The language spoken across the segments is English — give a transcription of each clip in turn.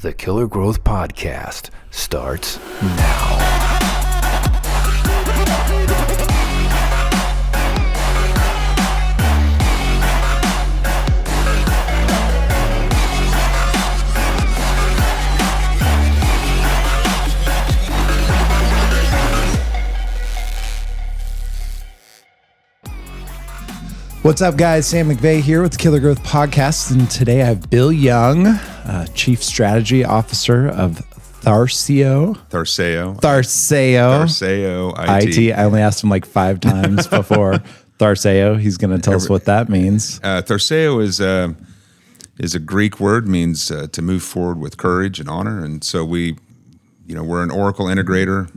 The Killer Growth Podcast starts now. What's up, guys? Sam McVeigh here with the Killer Growth Podcast, and today I have Bill Young, Chief Strategy Officer of Tharseo. IT. I only asked him like 5 times before. Tharseo. He's going to tell us what that means. Tharseo is a Greek word, means to move forward with courage and honor, and so we're an Oracle integrator.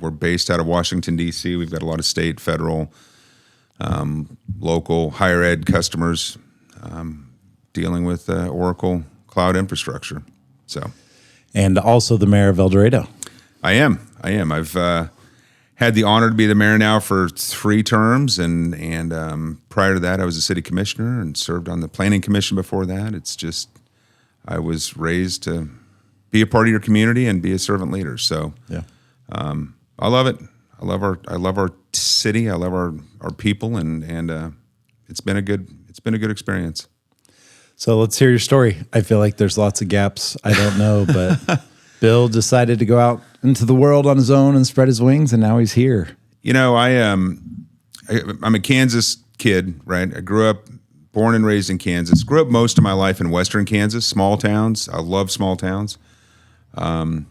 We're based out of Washington, D.C. We've got a lot of state, federal, local higher ed customers dealing with Oracle cloud infrastructure. And also the mayor of El Dorado. I am. I've had the honor to be the mayor now for 3 terms, and prior to that, I was a city commissioner and served on the planning commission before that. It's just I was raised to be a part of your community and be a servant leader. So yeah, I love it. I love our city. I love our people, and it's been a good experience. So let's hear your story. I feel like there's lots of gaps. I don't know, but Bill decided to go out into the world on his own and spread his wings, and now he's here. You know, I'm a Kansas kid, right? I grew up, born and raised in Kansas. Grew up most of my life in western Kansas, small towns. I love small towns. I've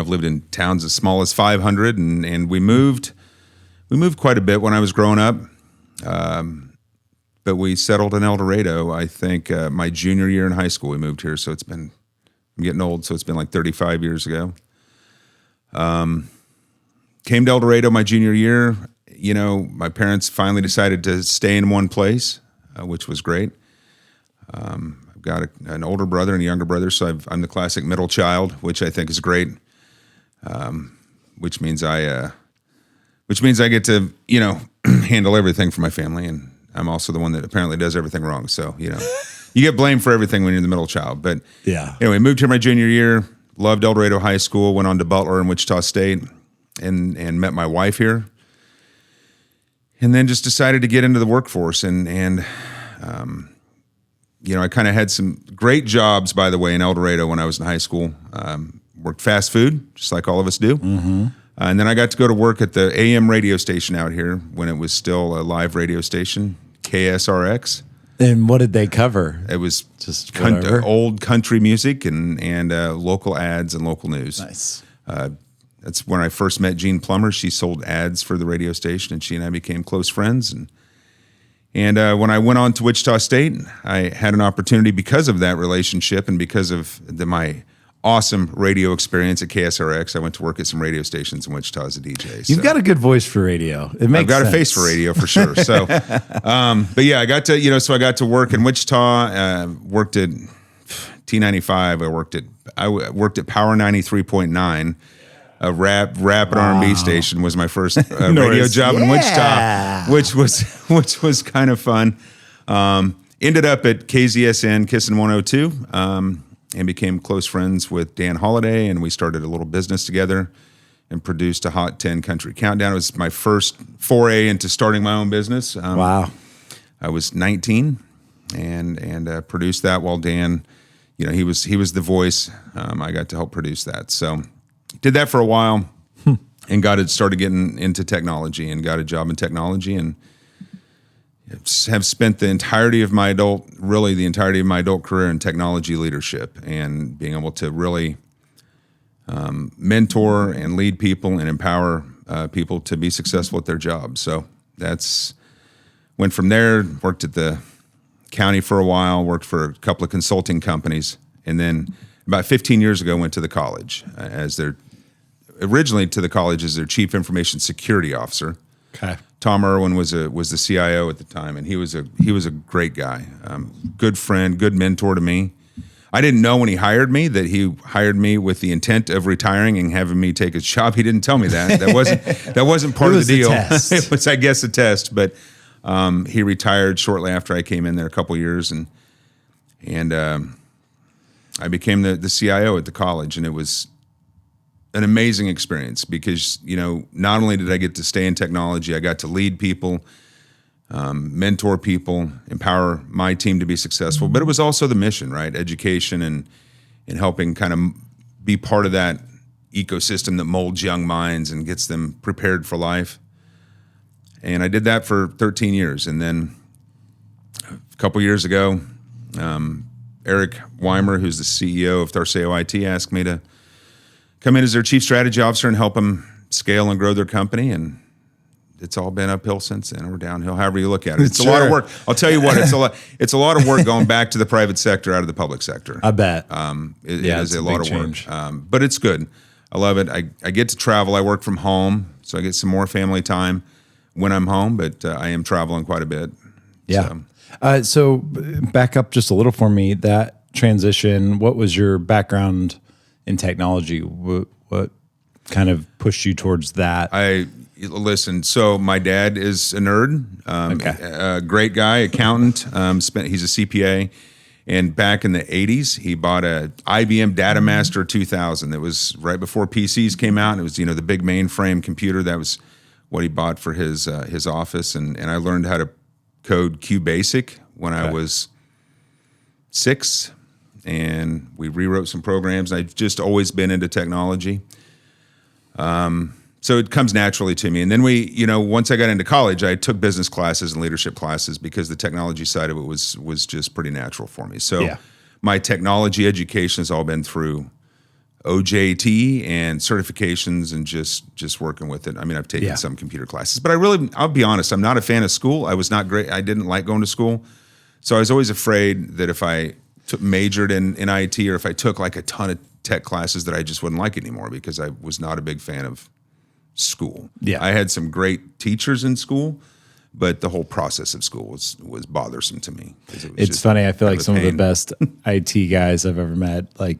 lived in towns as small as 500, and we moved quite a bit when I was growing up. But we settled in El Dorado, I think, my junior year in high school. We moved here, so I'm getting old, so it's been like 35 years ago. Came to El Dorado my junior year. You know, my parents finally decided to stay in one place, which was great. I've got an older brother and a younger brother, so I'm the classic middle child, which I think is great. Which means I get to, handle everything for my family, and I'm also the one that apparently does everything wrong. So, you get blamed for everything when you're the middle child. But yeah. Anyway, moved here my junior year, loved El Dorado High School, went on to Butler and Wichita State, and met my wife here. And then just decided to get into the workforce, and I kind of had some great jobs, by the way, in El Dorado when I was in high school. Worked fast food, just like all of us do. Mm-hmm. And then I got to go to work at the AM radio station out here when it was still a live radio station, KSRX. And what did they cover? It was just old country music and local ads and local news. Nice. That's when I first met Jean Plummer. She sold ads for the radio station, and she and I became close friends. And when I went on to Wichita State, I had an opportunity because of that relationship and because of my awesome radio experience at KSRX. I went to work at some radio stations in Wichita as a DJ. You've got a good voice for radio. It makes I've got sense. a face for radio for sure. So, but yeah, I got to work in Wichita. Worked at T95. I worked at Power 93.9. A rap and R&B station was my first radio job in Wichita, which was kind of fun. Ended up at KZSN Kissin' 102. And became close friends with Dan Holliday, and we started a little business together and produced a Hot 10 Country Countdown. It was my first foray into starting my own business. Wow. I was 19 and produced that while Dan, he was the voice. I got to help produce that. So did that for a while and started getting into technology and got a job in technology, and have spent the entirety of my adult career in technology leadership and being able to really mentor and lead people and empower people to be successful at their jobs. So went from there, worked at the county for a while, worked for a couple of consulting companies, and then about 15 years ago went to the college as their chief information security officer. Okay. Tom Irwin was the CIO at the time, and he was a great guy, good friend, good mentor to me. I didn't know when he hired me that he hired me with the intent of retiring and having me take his job. He didn't tell me that. That wasn't part of the deal. It was, I guess, a test. But he retired shortly after I came in there, a couple years, and I became the CIO at the college, and it was an amazing experience because, not only did I get to stay in technology, I got to lead people, mentor people, empower my team to be successful, but it was also the mission, right? Education and helping kind of be part of that ecosystem that molds young minds and gets them prepared for life. And I did that for 13 years. And then a couple years ago, Eric Weimer, who's the CEO of Tharseo IT, asked me to come in as their chief strategy officer and help them scale and grow their company. And it's all been uphill since then, or downhill, however you look at it. It's a lot of work. I'll tell you what, it's a lot of work going back to the private sector out of the public sector. I bet. It is a lot of work, but it's good. I love it. I get to travel. I work from home, so I get some more family time when I'm home, but I am traveling quite a bit. Yeah. So back up just a little for me, that transition, what was your background in technology? What kind of pushed you towards that? Listen, so my dad is a nerd, a great guy, accountant, he's a CPA. And back in the 80s, he bought a IBM Data Master 2000. That was right before PCs came out. It was, the big mainframe computer. That was what he bought for his office. And I learned how to code QBasic when I was 6. And we rewrote some programs. I've just always been into technology. So it comes naturally to me. And then once I got into college, I took business classes and leadership classes because the technology side of it was just pretty natural for me. So my technology education has all been through OJT and certifications and just working with it. I mean, I've taken some computer classes, but I'll be honest, I'm not a fan of school. I was not great. I didn't like going to school. So I was always afraid that if I majored in IT or if I took like a ton of tech classes that I just wouldn't like anymore because I was not a big fan of school. Yeah, I had some great teachers in school, but the whole process of school was bothersome to me. It's funny. I feel like some of the best IT guys I've ever met, like,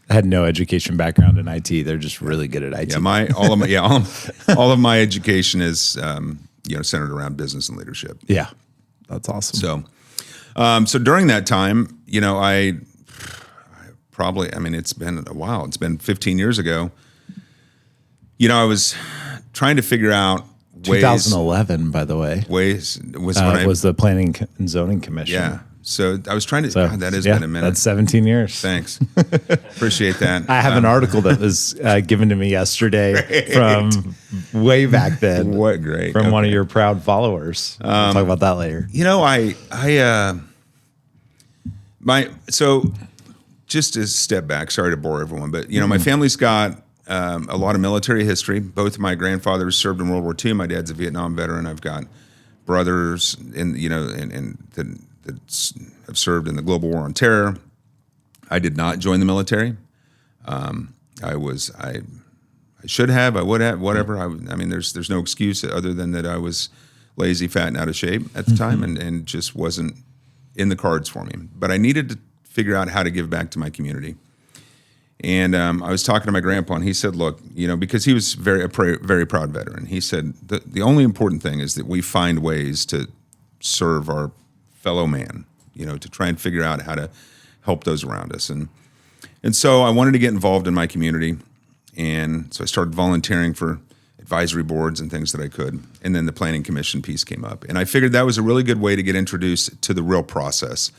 had no education background in IT. They're just really good at IT. All of my education is centered around business and leadership. Yeah, that's awesome. So during that time, it's been a while. It's been 15 years ago. I was trying to figure out ways. 2011, by by was the Planning and Zoning Commission. Yeah. So I was trying to. God, that has been a minute. That's 17 years. Thanks. Appreciate that. I have an article that was given to me yesterday from way back then. What great. From one of your proud followers. We'll talk about that later. So just to step back, sorry to bore everyone, but my family's got a lot of military history. Both of my grandfathers served in World War II. My dad's a Vietnam veteran. I've got brothers that have served in the global war on terror. I did not join the military. I should have. I would have. Whatever. There's no excuse other than that I was lazy, fat, and out of shape at the time, and just wasn't in the cards for me. But I needed to figure out how to give back to my community. And I was talking to my grandpa, and he said, look, because he was very proud veteran, he said, the only important thing is that we find ways to serve our fellow man, to try and figure out how to help those around us. And so I wanted to get involved in my community. And so I started volunteering for advisory boards and things that I could. And then the planning commission piece came up. And I figured that was a really good way to get introduced to the real process,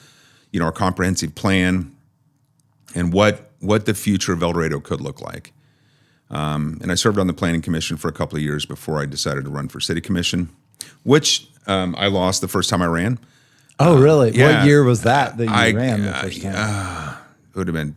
our comprehensive plan and what the future of El Dorado could look like. And I served on the planning commission for a couple of years before I decided to run for city commission, which I lost the first time I ran. Oh, really? What year was that you ran the first time? It would have been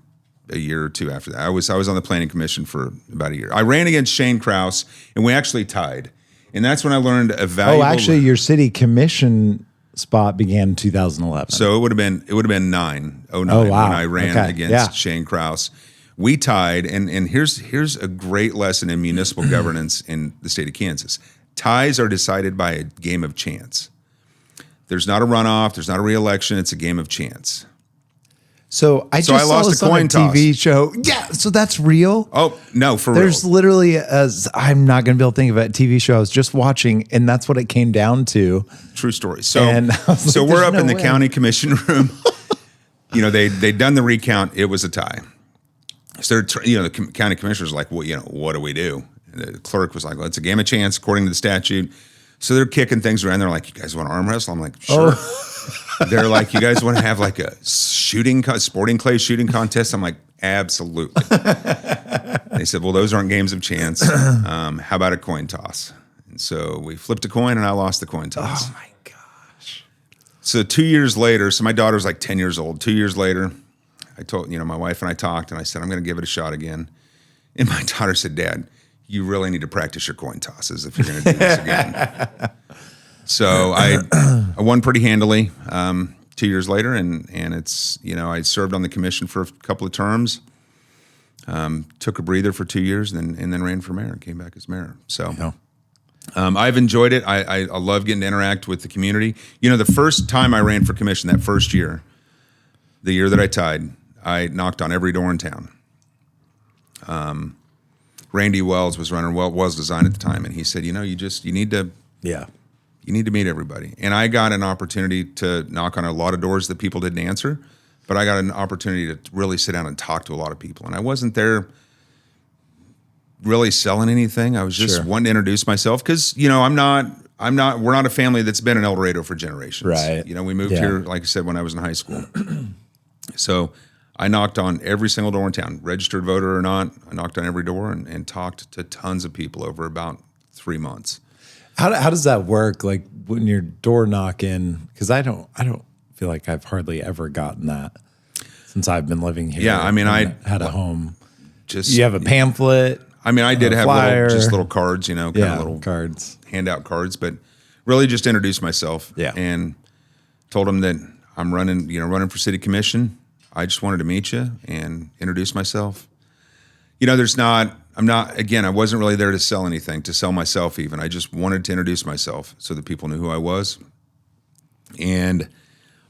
a year or two after that. I was on the planning commission for about a year. I ran against Shane Krause, and we actually tied. And that's when I learned a valuable... Oh, actually, your city commission spot began in 2011. So it would have been 09 when I ran against Shane Krause. We tied, and here's a great lesson in municipal governance in the state of Kansas. Ties are decided by a game of chance. There's not a runoff. There's not a re-election. It's a game of chance. So I saw this on a TV show. Yeah, so that's real? Oh, no, for real. There's literally, I'm not going to be able to think of a TV show I was just watching, and that's what it came down to. True story. So we're up in the county commission room. they'd done the recount. It was a tie. So the county commissioners were like, well, what do we do? And the clerk was like, well, it's a game of chance according to the statute. So they're kicking things around. They're like, you guys want to arm wrestle? I'm like, sure. They're like, you guys want to have like a sporting clay shooting contest? I'm like, absolutely. They said, well, those aren't games of chance. How about a coin toss? And so we flipped a coin and I lost the coin toss. Oh my gosh. So 2 years later, so my daughter was like 10 years old. 2 years later, I told, my wife and I talked and I said, I'm going to give it a shot again. And my daughter said, Dad, you really need to practice your coin tosses if you're going to do this again. So I won pretty handily 2 years later, and it's, I served on the commission for a couple of terms, took a breather for 2 years, and then ran for mayor and came back as mayor. So I've enjoyed it. I love getting to interact with the community. The first time I ran for commission, that first year, the year that I tied, I knocked on every door in town. Randy Wells was running Wells Design at the time, and he said, you need to meet everybody. And I got an opportunity to knock on a lot of doors that people didn't answer, but I got an opportunity to really sit down and talk to a lot of people. And I wasn't there really selling anything. I was just wanting to introduce myself because, we're not a family that's been in El Dorado for generations. Right. We moved here, like I said, when I was in high school. So I knocked on every single door in town, registered voter or not. I knocked on every door and talked to tons of people over about 3 months. How does that work? Like when you're door knocking, because I don't feel like I've hardly ever gotten that since I've been living here. Yeah, I mean, I had a home. Just you have a pamphlet. I mean, I did have little cards, kind of little cards, handout cards, but really just introduced myself. Yeah, and told them that I'm running for city commission. I just wanted to meet you and introduce myself. I wasn't really there to sell anything, to sell myself even. I just wanted to introduce myself so that people knew who I was. And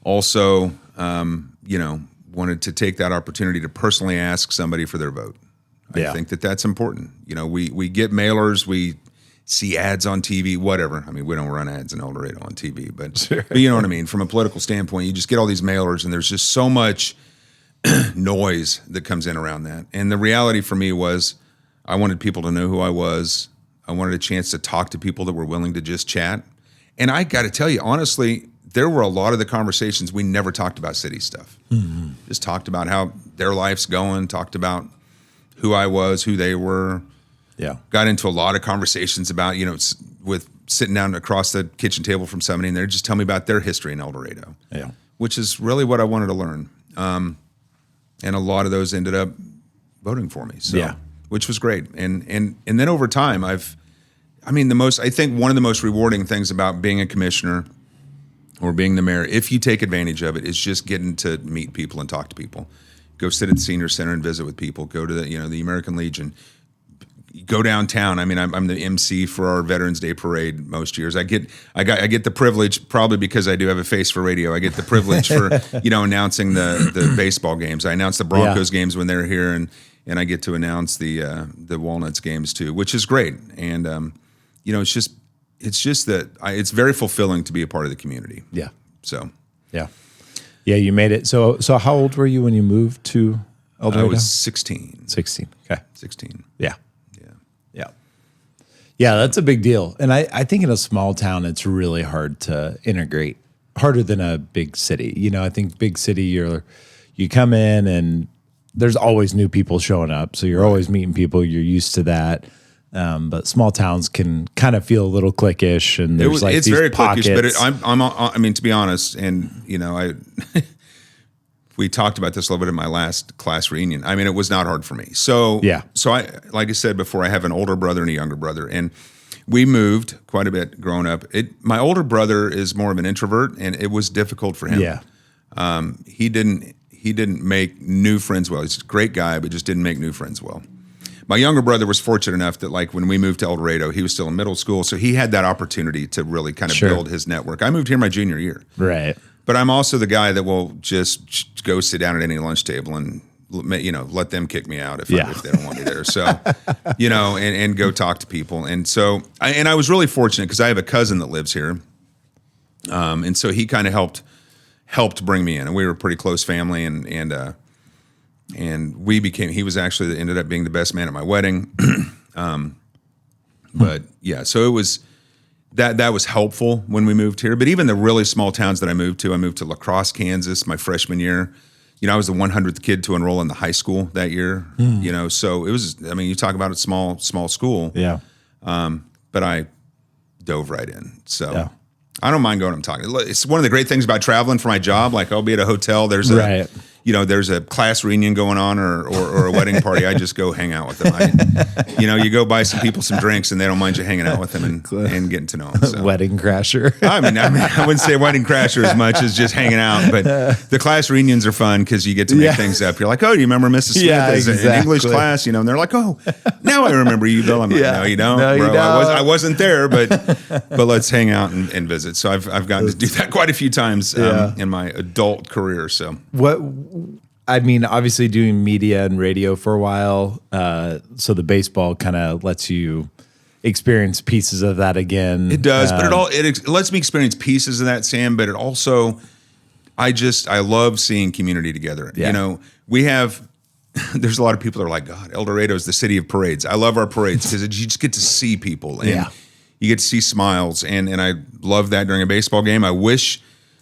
also, wanted to take that opportunity to personally ask somebody for their vote. I think that that's important. We get mailers, we see ads on TV, whatever. I mean, we don't run ads in El Dorado on TV, but you know what I mean? From a political standpoint, you just get all these mailers and there's just so much noise that comes in around that. And the reality for me was I wanted people to know who I was. I wanted a chance to talk to people that were willing to just chat. And I got to tell you, honestly, there were a lot of the conversations we never talked about city stuff. Mm-hmm. Just talked about how their life's going, talked about who I was, who they were. Yeah. Got into a lot of conversations about, with sitting down across the kitchen table from somebody and they're just telling me about their history in El Dorado. Yeah. Which is really what I wanted to learn. And a lot of those ended up voting for me. So, which was great. And then over time, I think one of the most rewarding things about being a commissioner or being the mayor, if you take advantage of it, is just getting to meet people and talk to people. Go sit at the senior center and visit with people. Go to the American Legion. Go downtown. I mean, I'm the MC for our Veterans Day parade most years. I get the privilege, probably because I do have a face for radio. I get the privilege for announcing the baseball games. I announce the Broncos games when they're here, and I get to announce the Walnuts games too, which is great. And it's just that it's very fulfilling to be a part of the community. Yeah. So. Yeah. Yeah, you made it. So how old were you when you moved to El Dorado? I was 16. 16. Okay. 16. Yeah. Yeah, that's a big deal. And I think in a small town, it's really hard to integrate, harder than a big city. I think big city, you come in and there's always new people showing up. So you're always meeting people. You're used to that. But small towns can kind of feel a little cliquish, and there's it's these very pockets. cliquish. But to be honest, and we talked about this a little bit in my last class reunion. I mean, it was not hard for me. So I, like I said before, I have an older brother and a younger brother, and we moved quite a bit growing up. My older brother is more of an introvert, and it was difficult for him. Yeah, he didn't make new friends well. He's a great guy, but just didn't make new friends well. My younger brother was fortunate enough that, like, when we moved to El Dorado, he was still in middle school, so he had that opportunity to really kind of build his network. I moved here my junior year. Right. But I'm also the guy that will just go sit down at any lunch table and, let them kick me out if they don't want me there. So, and go talk to people. And so, I was really fortunate because I have a cousin that lives here. And so he kind of helped helped bring me in, and we were a pretty close family, and we became. He was actually ended up being the best man at my wedding. But yeah, so it was that was helpful when we moved here. But even the really small towns that I moved to La Crosse, Kansas, my freshman year. You know, I was the 100th kid to enroll in the high school that year. You know, so it was. I mean, you talk about a small school. Yeah. But I dove right in. So I don't mind going. I'm talking. It's one of the great things about traveling for my job. Like I'll be at a hotel. There's a there's a class reunion going on or a wedding party. I just go hang out with them. You go buy some people some drinks and they don't mind you hanging out with them and getting to know them. So. Wedding crasher. I mean, I wouldn't say wedding crasher as much as just hanging out, but the class reunions are fun because you get to make things up. You're like, oh, do you remember Mrs. Smith in English class? And they're like, oh, now I remember you, Bill. I'm like, no, you don't, bro. You don't. I wasn't there, but let's hang out and visit. So I've gotten to do that quite a few times in my adult career. So I mean, obviously doing media and radio for a while, so the baseball kind of lets you experience pieces of that again. It does, but it lets me experience pieces of that, Sam. But it also, I love seeing community together. Yeah. You know, we have. There's a lot of people that are like, God, El Dorado is the city of parades. I love our parades because you just get to see people and you get to see smiles, and I love that during a baseball game. I wish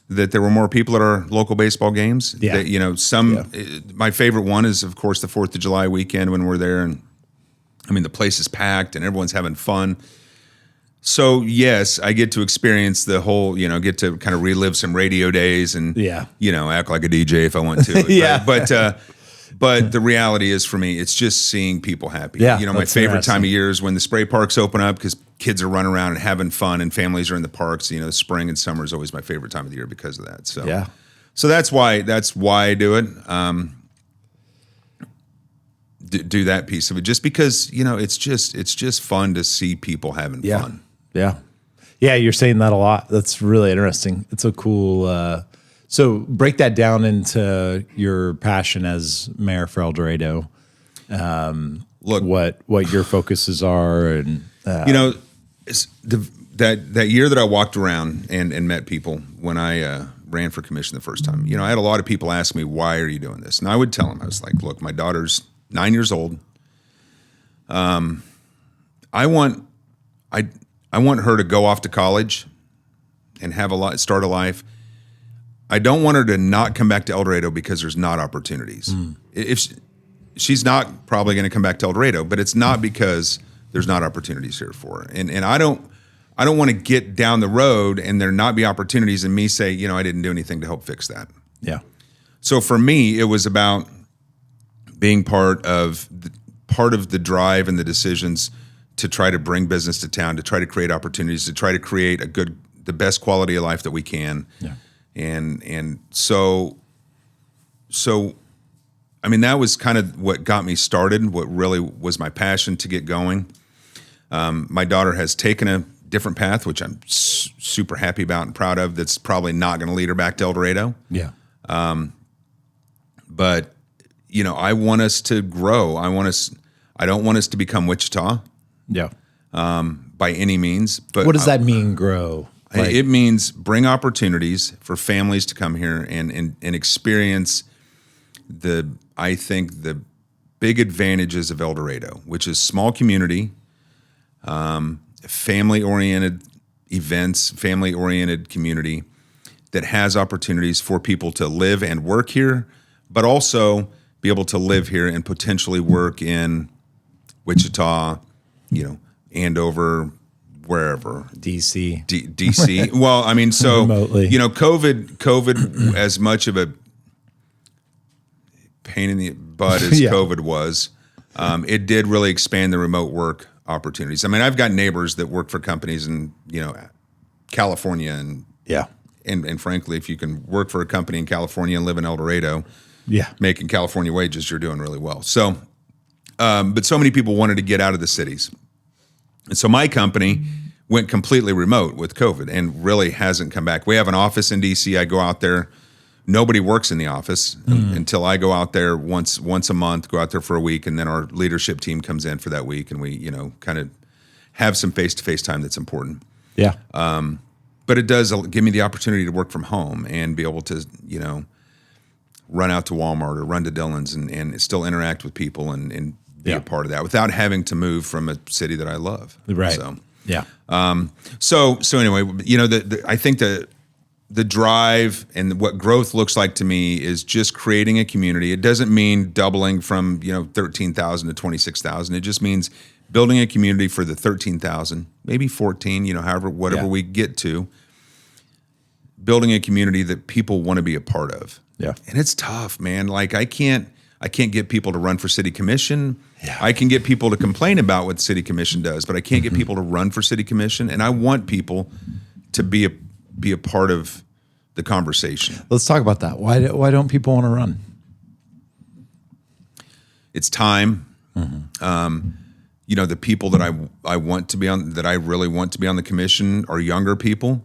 that there were more people at our local baseball games. Yeah. That, my favorite one is, of course, the 4th of July weekend when we're there. And I mean, the place is packed and everyone's having fun. So, yes, I get to experience the whole, get to kind of relive some radio days and, act like a DJ if I want to. But the reality is for me, it's just seeing people happy. Yeah, My favorite time of year is when the spray parks open up because kids are running around and having fun and families are in the parks. The spring and summer is always my favorite time of the year because of that. So, so that's why I do it. Do that piece of it just because, it's just fun to see people having fun. Yeah. Yeah. You're saying that a lot. That's really interesting. It's a cool, so break that down into your passion as mayor for El Dorado. Look, what your focuses are, and that year that I walked around and met people when I ran for commission the first time. I had a lot of people ask me, "Why are you doing this?" And I would tell them, I was like, "Look, my daughter's 9 years old. I want her to go off to college and start a life." I don't want her to not come back to El Dorado because there's not opportunities. If she's not probably going to come back to El Dorado, but it's not because there's not opportunities here for her. And I don't want to get down the road and there not be opportunities and me say, I didn't do anything to help fix that. Yeah. So for me, it was about being part of the drive and the decisions to try to bring business to town, to try to create opportunities, to try to create the best quality of life that we can. Yeah. And so, I mean, that was kind of what got me started, what really was my passion to get going. My daughter has taken a different path, which I'm super happy about and proud of. That's probably not going to lead her back to El Dorado. Yeah. But, I want us to grow. I don't want us to become Wichita. Yeah. By any means. But what does that mean, grow? It means bring opportunities for families to come here and experience I think the big advantages of El Dorado, which is small community, family-oriented events, family-oriented community that has opportunities for people to live and work here, but also be able to live here and potentially work in Wichita, Andover, wherever. DC. DC. Well, I mean, so, remotely. COVID, as much of a pain in the butt as COVID was, it did really expand the remote work opportunities. I mean, I've got neighbors that work for companies in, California and frankly, if you can work for a company in California and live in El Dorado, making California wages, you're doing really well. So, but so many people wanted to get out of the cities. And so my company went completely remote with COVID and really hasn't come back. We have an office in DC. I go out there. Nobody works in the office until I go out there once a month, go out there for a week, and then our leadership team comes in for that week, and we, kind of have some face-to-face time that's important. Yeah. but it does give me the opportunity to work from home and be able to, run out to Walmart or run to Dillon's and still interact with people and be a part of that without having to move from a city that I love. Right. So, yeah. So anyway, I think the drive and what growth looks like to me is just creating a community. It doesn't mean doubling from 13,000 to 26,000. It just means building a community for the 13,000, maybe 14, whatever we get to. Building a community that people want to be a part of. Yeah. And it's tough, man. Like I can't get people to run for city commission. Yeah. I can get people to complain about what city commission does, but I can't get people to run for city commission. And I want people to be a part of the conversation. Let's talk about that. Why don't people want to run? It's time. The people that I want to be on, that I really want to be on the commission are younger people.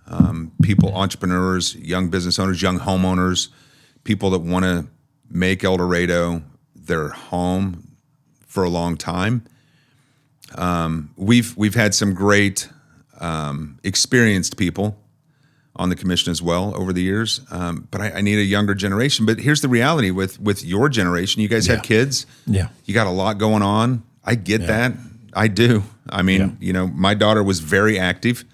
Entrepreneurs, young business owners, young homeowners, people that want to make El Dorado their home for a long time. We've had some great experienced people on the commission as well over the years, but I need a younger generation. But here's the reality with your generation. You guys have kids. Yeah. You got a lot going on. I get that. I do. I mean, my daughter was very active.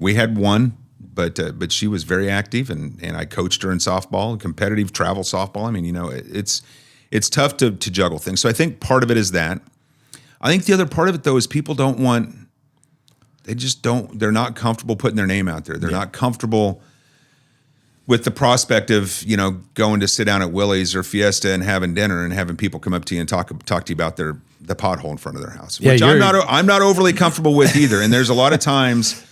We had one. But she was very active, and I coached her in softball, competitive travel softball. I mean, it's tough to juggle things. So I think part of it is that. I think the other part of it, though, is people they're not comfortable putting their name out there. They're not comfortable with the prospect of, going to sit down at Willie's or Fiesta and having dinner and having people come up to you and talk to you about the pothole in front of their house, which I'm not overly comfortable with either. And there's a lot of times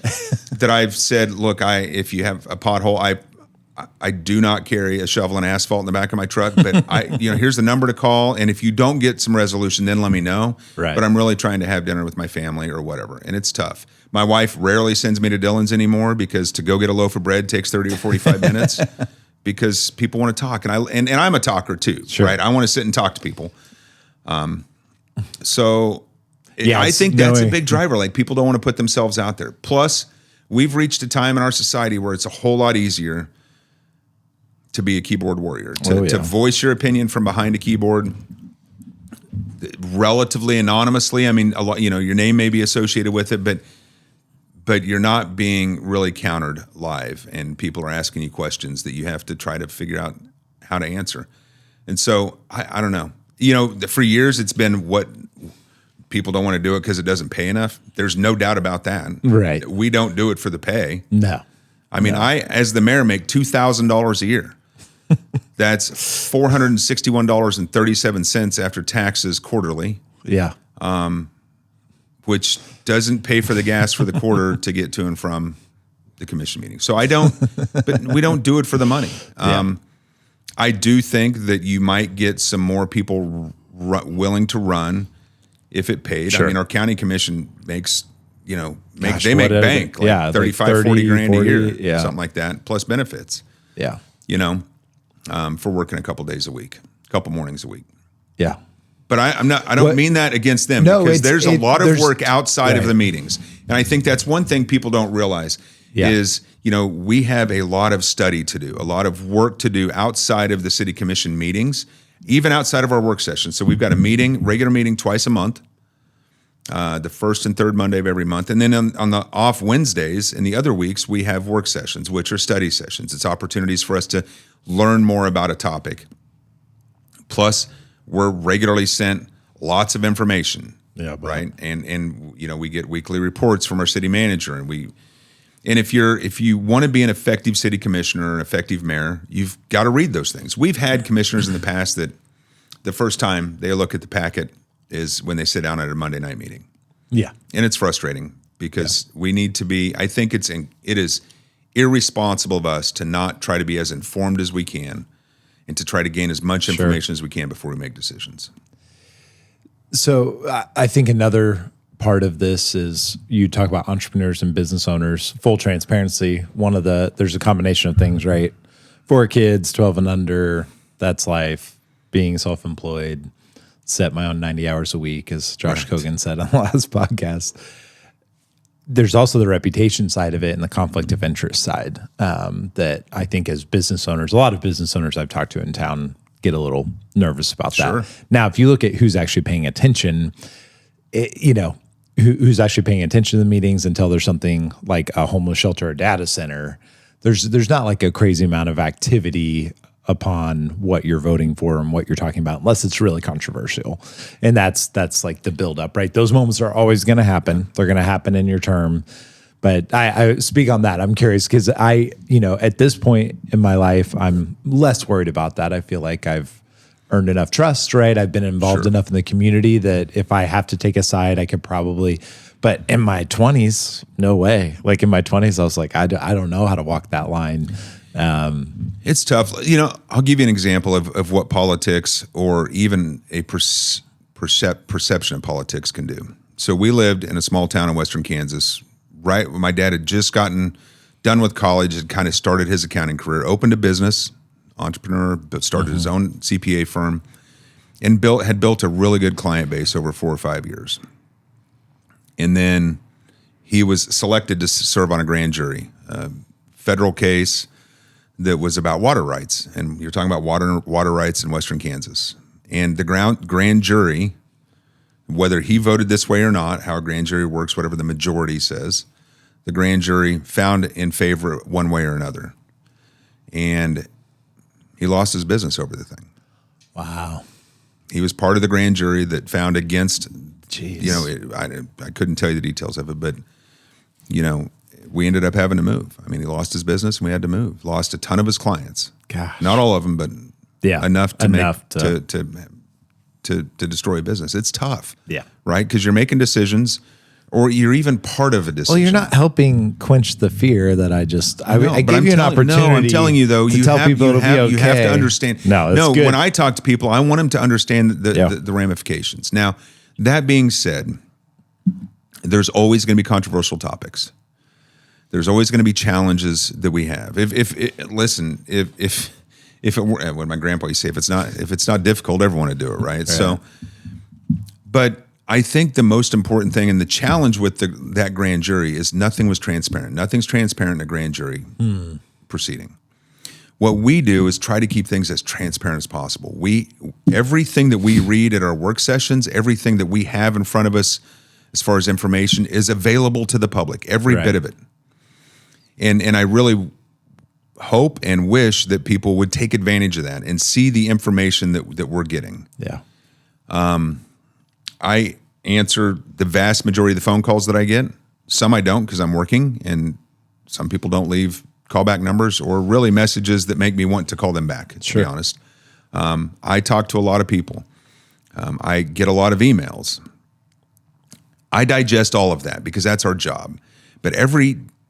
that I've said, look, if you have a pothole, I do not carry a shovel and asphalt in the back of my truck, but here's the number to call. And if you don't get some resolution, then let me know. Right. But I'm really trying to have dinner with my family or whatever. And it's tough. My wife rarely sends me to Dillon's anymore because to go get a loaf of bread takes 30 or 45 minutes because people want to talk. And I'm a talker too, right? I want to sit and talk to people. I think that's a big driver. Like people don't want to put themselves out there. Plus, we've reached a time in our society where it's a whole lot easier to be a keyboard warrior, to voice your opinion from behind a keyboard relatively anonymously. I mean, a lot, your name may be associated with it, but you're not being really countered live, and people are asking you questions that you have to try to figure out how to answer. And so I don't know. For years it's been what people don't want to do it because it doesn't pay enough. There's no doubt about that. Right. We don't do it for the pay. No. I mean, I, as the mayor, make $2,000 a year. That's $461.37 after taxes quarterly. Yeah. Which doesn't pay for the gas for the quarter to get to and from the commission meeting. So but we don't do it for the money. I do think that you might get some more people willing to run if it paid. Sure. I mean, our county commission makes, they make whatever. bank, like 35, 40 grand a year, something like that, plus benefits. Yeah. For working a couple days a week, a couple mornings a week. Yeah. But I don't mean that against them, because there's a lot of work outside of the meetings. And I think that's one thing people don't realize is, we have a lot of study to do, a lot of work to do outside of the city commission meetings, even outside of our work sessions. So we've got a regular meeting twice a month, the first and third Monday of every month. And then on the off Wednesdays and the other weeks, we have work sessions, which are study sessions. It's opportunities for us to learn more about a topic. Plus, we're regularly sent lots of information, right? And we get weekly reports from our city manager, and if you want to be an effective city commissioner or an effective mayor, you've got to read those things. We've had commissioners in the past that the first time they look at the packet is when they sit down at a Monday night meeting. Yeah, and it's frustrating because we need to be. I think it is irresponsible of us to not try to be as informed as we can, and to try to gain as much information as we can before we make decisions. So I think another part of this is you talk about entrepreneurs and business owners, full transparency. There's a combination of things, right? 4 kids, 12 and under, that's life. Being self-employed, set my own 90 hours a week, as Josh Kogan said on the last podcast. there's also the reputation side of it and the conflict of interest side that I think as business owners, a lot of business owners I've talked to in town get a little nervous about Sure. that. Now, if you look at who's actually paying attention, who's actually paying attention to the meetings until there's something like a homeless shelter or data center, there's not like a crazy amount of activity upon what you're voting for and what you're talking about, unless it's really controversial. And that's like the buildup, right? Those moments are always going to happen. They're going to happen in your term. But I speak on that. I'm curious because at this point in my life, I'm less worried about that. I feel like I've earned enough trust, right? I've been involved enough in the community that if I have to take a side, I could probably. But in my 20s, no way. Like in my 20s, I was like, I don't know how to walk that line. It's tough. I'll give you an example of what politics or even a perception of politics can do. So we lived in a small town in western Kansas, right? My dad had just gotten done with college, had kind of started his accounting career, opened a business, entrepreneur, started his own CPA firm, and had built a really good client base over 4 or 5 years. And then he was selected to serve on a grand jury, federal case that was about water rights. And you're talking about water rights in western Kansas. And the grand jury, whether he voted this way or not, how a grand jury works, whatever the majority says, the grand jury found in favor one way or another. And he lost his business over the thing. Wow. He was part of the grand jury that found against, Jeez. I couldn't tell you the details of it, but, we ended up having to move. I mean, he lost his business and we had to move. Lost a ton of his clients. Gosh. Not all of them, but enough to destroy a business. It's tough. Yeah. Right? Because you're making decisions or you're even part of a decision. Well, you're not helping quench the fear that I gave you an opportunity. No, I'm telling you though, you have to understand. No, good. When I talk to people, I want them to understand the ramifications. Now, that being said, there's always going to be controversial topics. There's always going to be challenges that we have. If it were, what my grandpa used to say, if it's not difficult, everyone would do it, right? So, but I think the most important thing and the challenge with that grand jury is nothing was transparent. Nothing's transparent in a grand jury proceeding. What we do is try to keep things as transparent as possible. Everything that we read at our work sessions, everything that we have in front of us as far as information is available to the public, every bit of it. And I really hope and wish that people would take advantage of that and see the information that we're getting. Yeah. I answer the vast majority of the phone calls that I get. Some I don't because I'm working, and some people don't leave callback numbers or really messages that make me want to call them back, to be honest. I talk to a lot of people. I get a lot of emails. I digest all of that because that's our job. But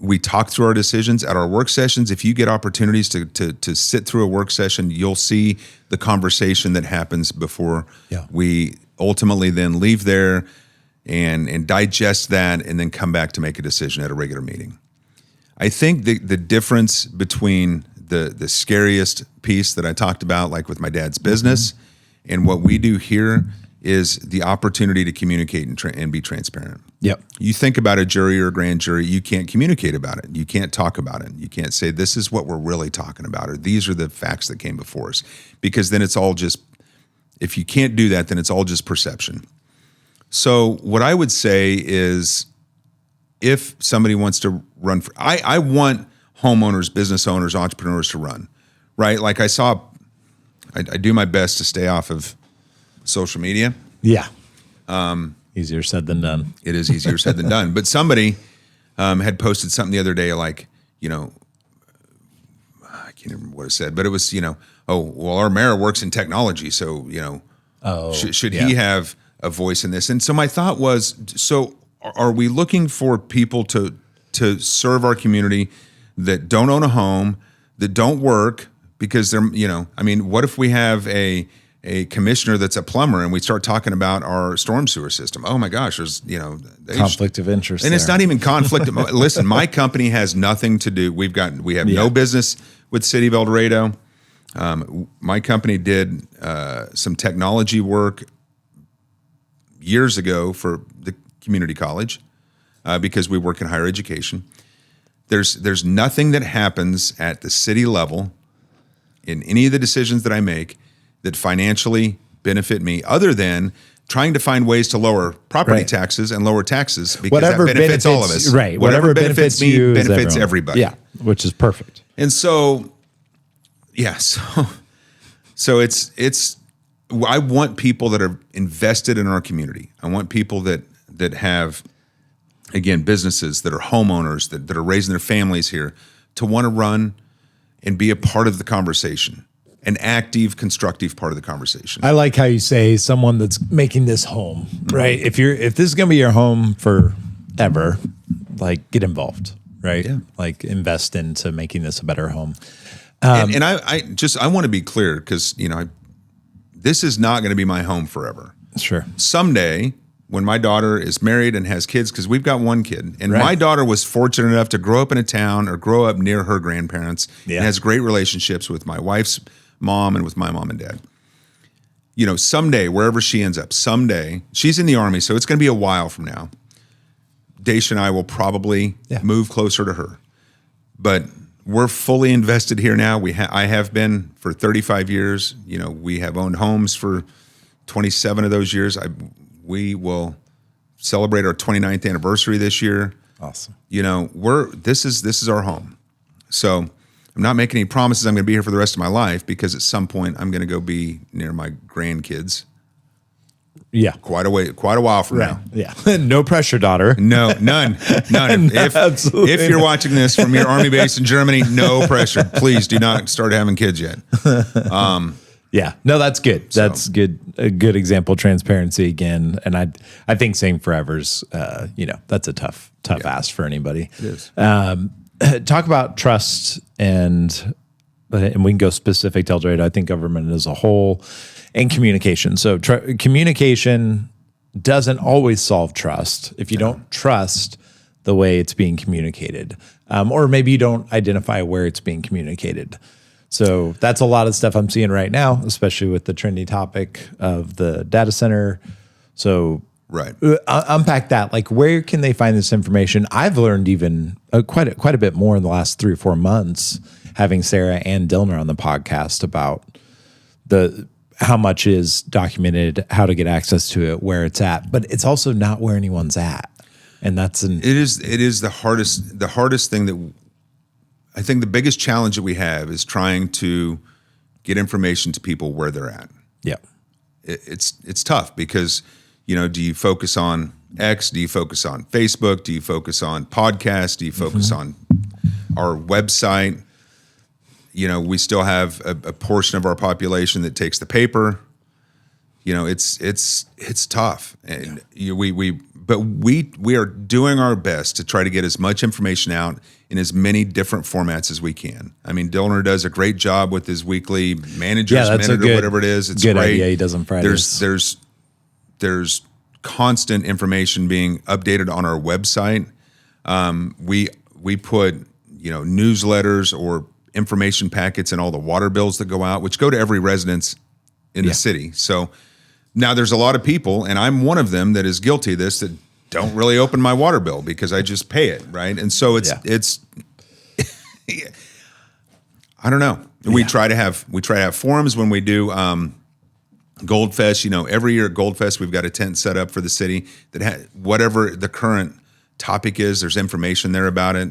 we talk through our decisions at our work sessions. If you get opportunities to sit through a work session, you'll see the conversation that happens before we ultimately then leave there and digest that and then come back to make a decision at a regular meeting. I think the difference between the scariest piece that I talked about, like with my dad's business, and what we do here is the opportunity to communicate and be transparent. Yep. You think about a jury or a grand jury, you can't communicate about it. You can't talk about it. You can't say, this is what we're really talking about, or these are the facts that came before us. Because then it's all just, if you can't do that, then it's all just perception. So what I would say is, if somebody wants to run for, I want homeowners, business owners, entrepreneurs to run, right? Like I do my best to stay off of social media. Yeah. Easier said than done. It is easier said than done. But somebody had posted something the other day, like, I can't remember what it said, but it was, oh, well, our mayor works in technology. So, should he have a voice in this? And so my thought was, so are we looking for people to serve our community that don't own a home, that don't work because they're, what if we have a commissioner that's a plumber and we start talking about our storm sewer system? Oh my gosh, there's, conflict of interest. And there. It's not even conflict. Listen, my company has nothing to do. We have no business with City of El Dorado. My company did some technology work years ago for the community college. because we work in higher education. There's nothing that happens at the city level in any of the decisions that I make that financially benefit me, other than trying to find ways to lower property taxes and lower taxes, because Whatever that benefits all of us. Right. Whatever benefits me you is benefits everyone. everybody. Yeah, which is perfect. And so, yeah, so it's I want people that are invested in our community. I want people that have, again, businesses, that are homeowners, that are raising their families here, to want to run and be a part of the conversation, an active, constructive part of the conversation. I like how you say someone that's making this home, right? If this is going to be your home forever, like, get involved, right? Yeah. Like, invest into making this a better home. And I want to be clear, because, this is not going to be my home forever. Sure. Someday, when my daughter is married and has kids, because we've got one kid, and my daughter was fortunate enough to grow up in a town or grow up near her grandparents, and has great relationships with my wife's mom and with my mom and dad. Someday, wherever she ends up, someday, she's in the Army, so it's going to be a while from now. Daisha and I will probably move closer to her. But we're fully invested here now. I have been for 35 years. We have owned homes for 27 of those years. We will celebrate our 29th anniversary this year. Awesome. This is our home. So I'm not making any promises I'm going to be here for the rest of my life, because at some point I'm going to go be near my grandkids. Yeah. Quite a while from now. Yeah. No pressure, daughter. No, none. If you're watching this from your Army base in Germany, no pressure. Please do not start having kids yet. Yeah, no, that's good. That's good. A good example of transparency again. And I think saying forever's, that's a tough ask for anybody. It is. Talk about trust and we can go specific to El Dorado. I think government as a whole, and communication. So communication doesn't always solve trust if you don't trust the way it's being communicated, or maybe you don't identify where it's being communicated. So that's a lot of stuff I'm seeing right now, especially with the trendy topic of the data center. So unpack that. Like, where can they find this information? I've learned even quite a bit more in the last 3 or 4 months, having Sarah and Dilner on the podcast, about how much is documented, how to get access to it, where it's at. But it's also not where anyone's at, and it is the hardest thing that. I think the biggest challenge that we have is trying to get information to people where they're at. Yeah. It's tough, because, do you focus on X? Do you focus on Facebook? Do you focus on podcasts? Do you focus on our website? We still have a portion of our population that takes the paper. It's tough. And we are doing our best to try to get as much information out in as many different formats as we can. I mean, Dilner does a great job with his weekly manager's minute or whatever it is. It's good great. idea he does on Fridays. There's constant information being updated on our website. We put newsletters or information packets in all the water bills that go out, which go to every residence in the city. So now there's a lot of people, and I'm one of them that is guilty of this, that don't really open my water bill because I just pay it, right? And so it's I don't know. We try to have forums when we do Goldfest. Every year at Goldfest we've got a tent set up for the city that whatever the current topic is, there's information there about it.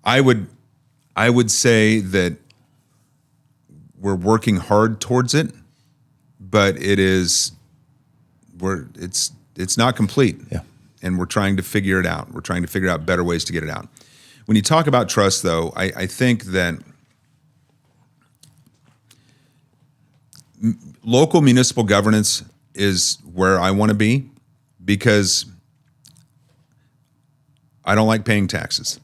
I would say that we're working hard towards it, but it's not complete. Yeah. And we're trying to figure it out. We're trying to figure out better ways to get it out. When you talk about trust, though, I think that local municipal governance is where I want to be, because I don't like paying taxes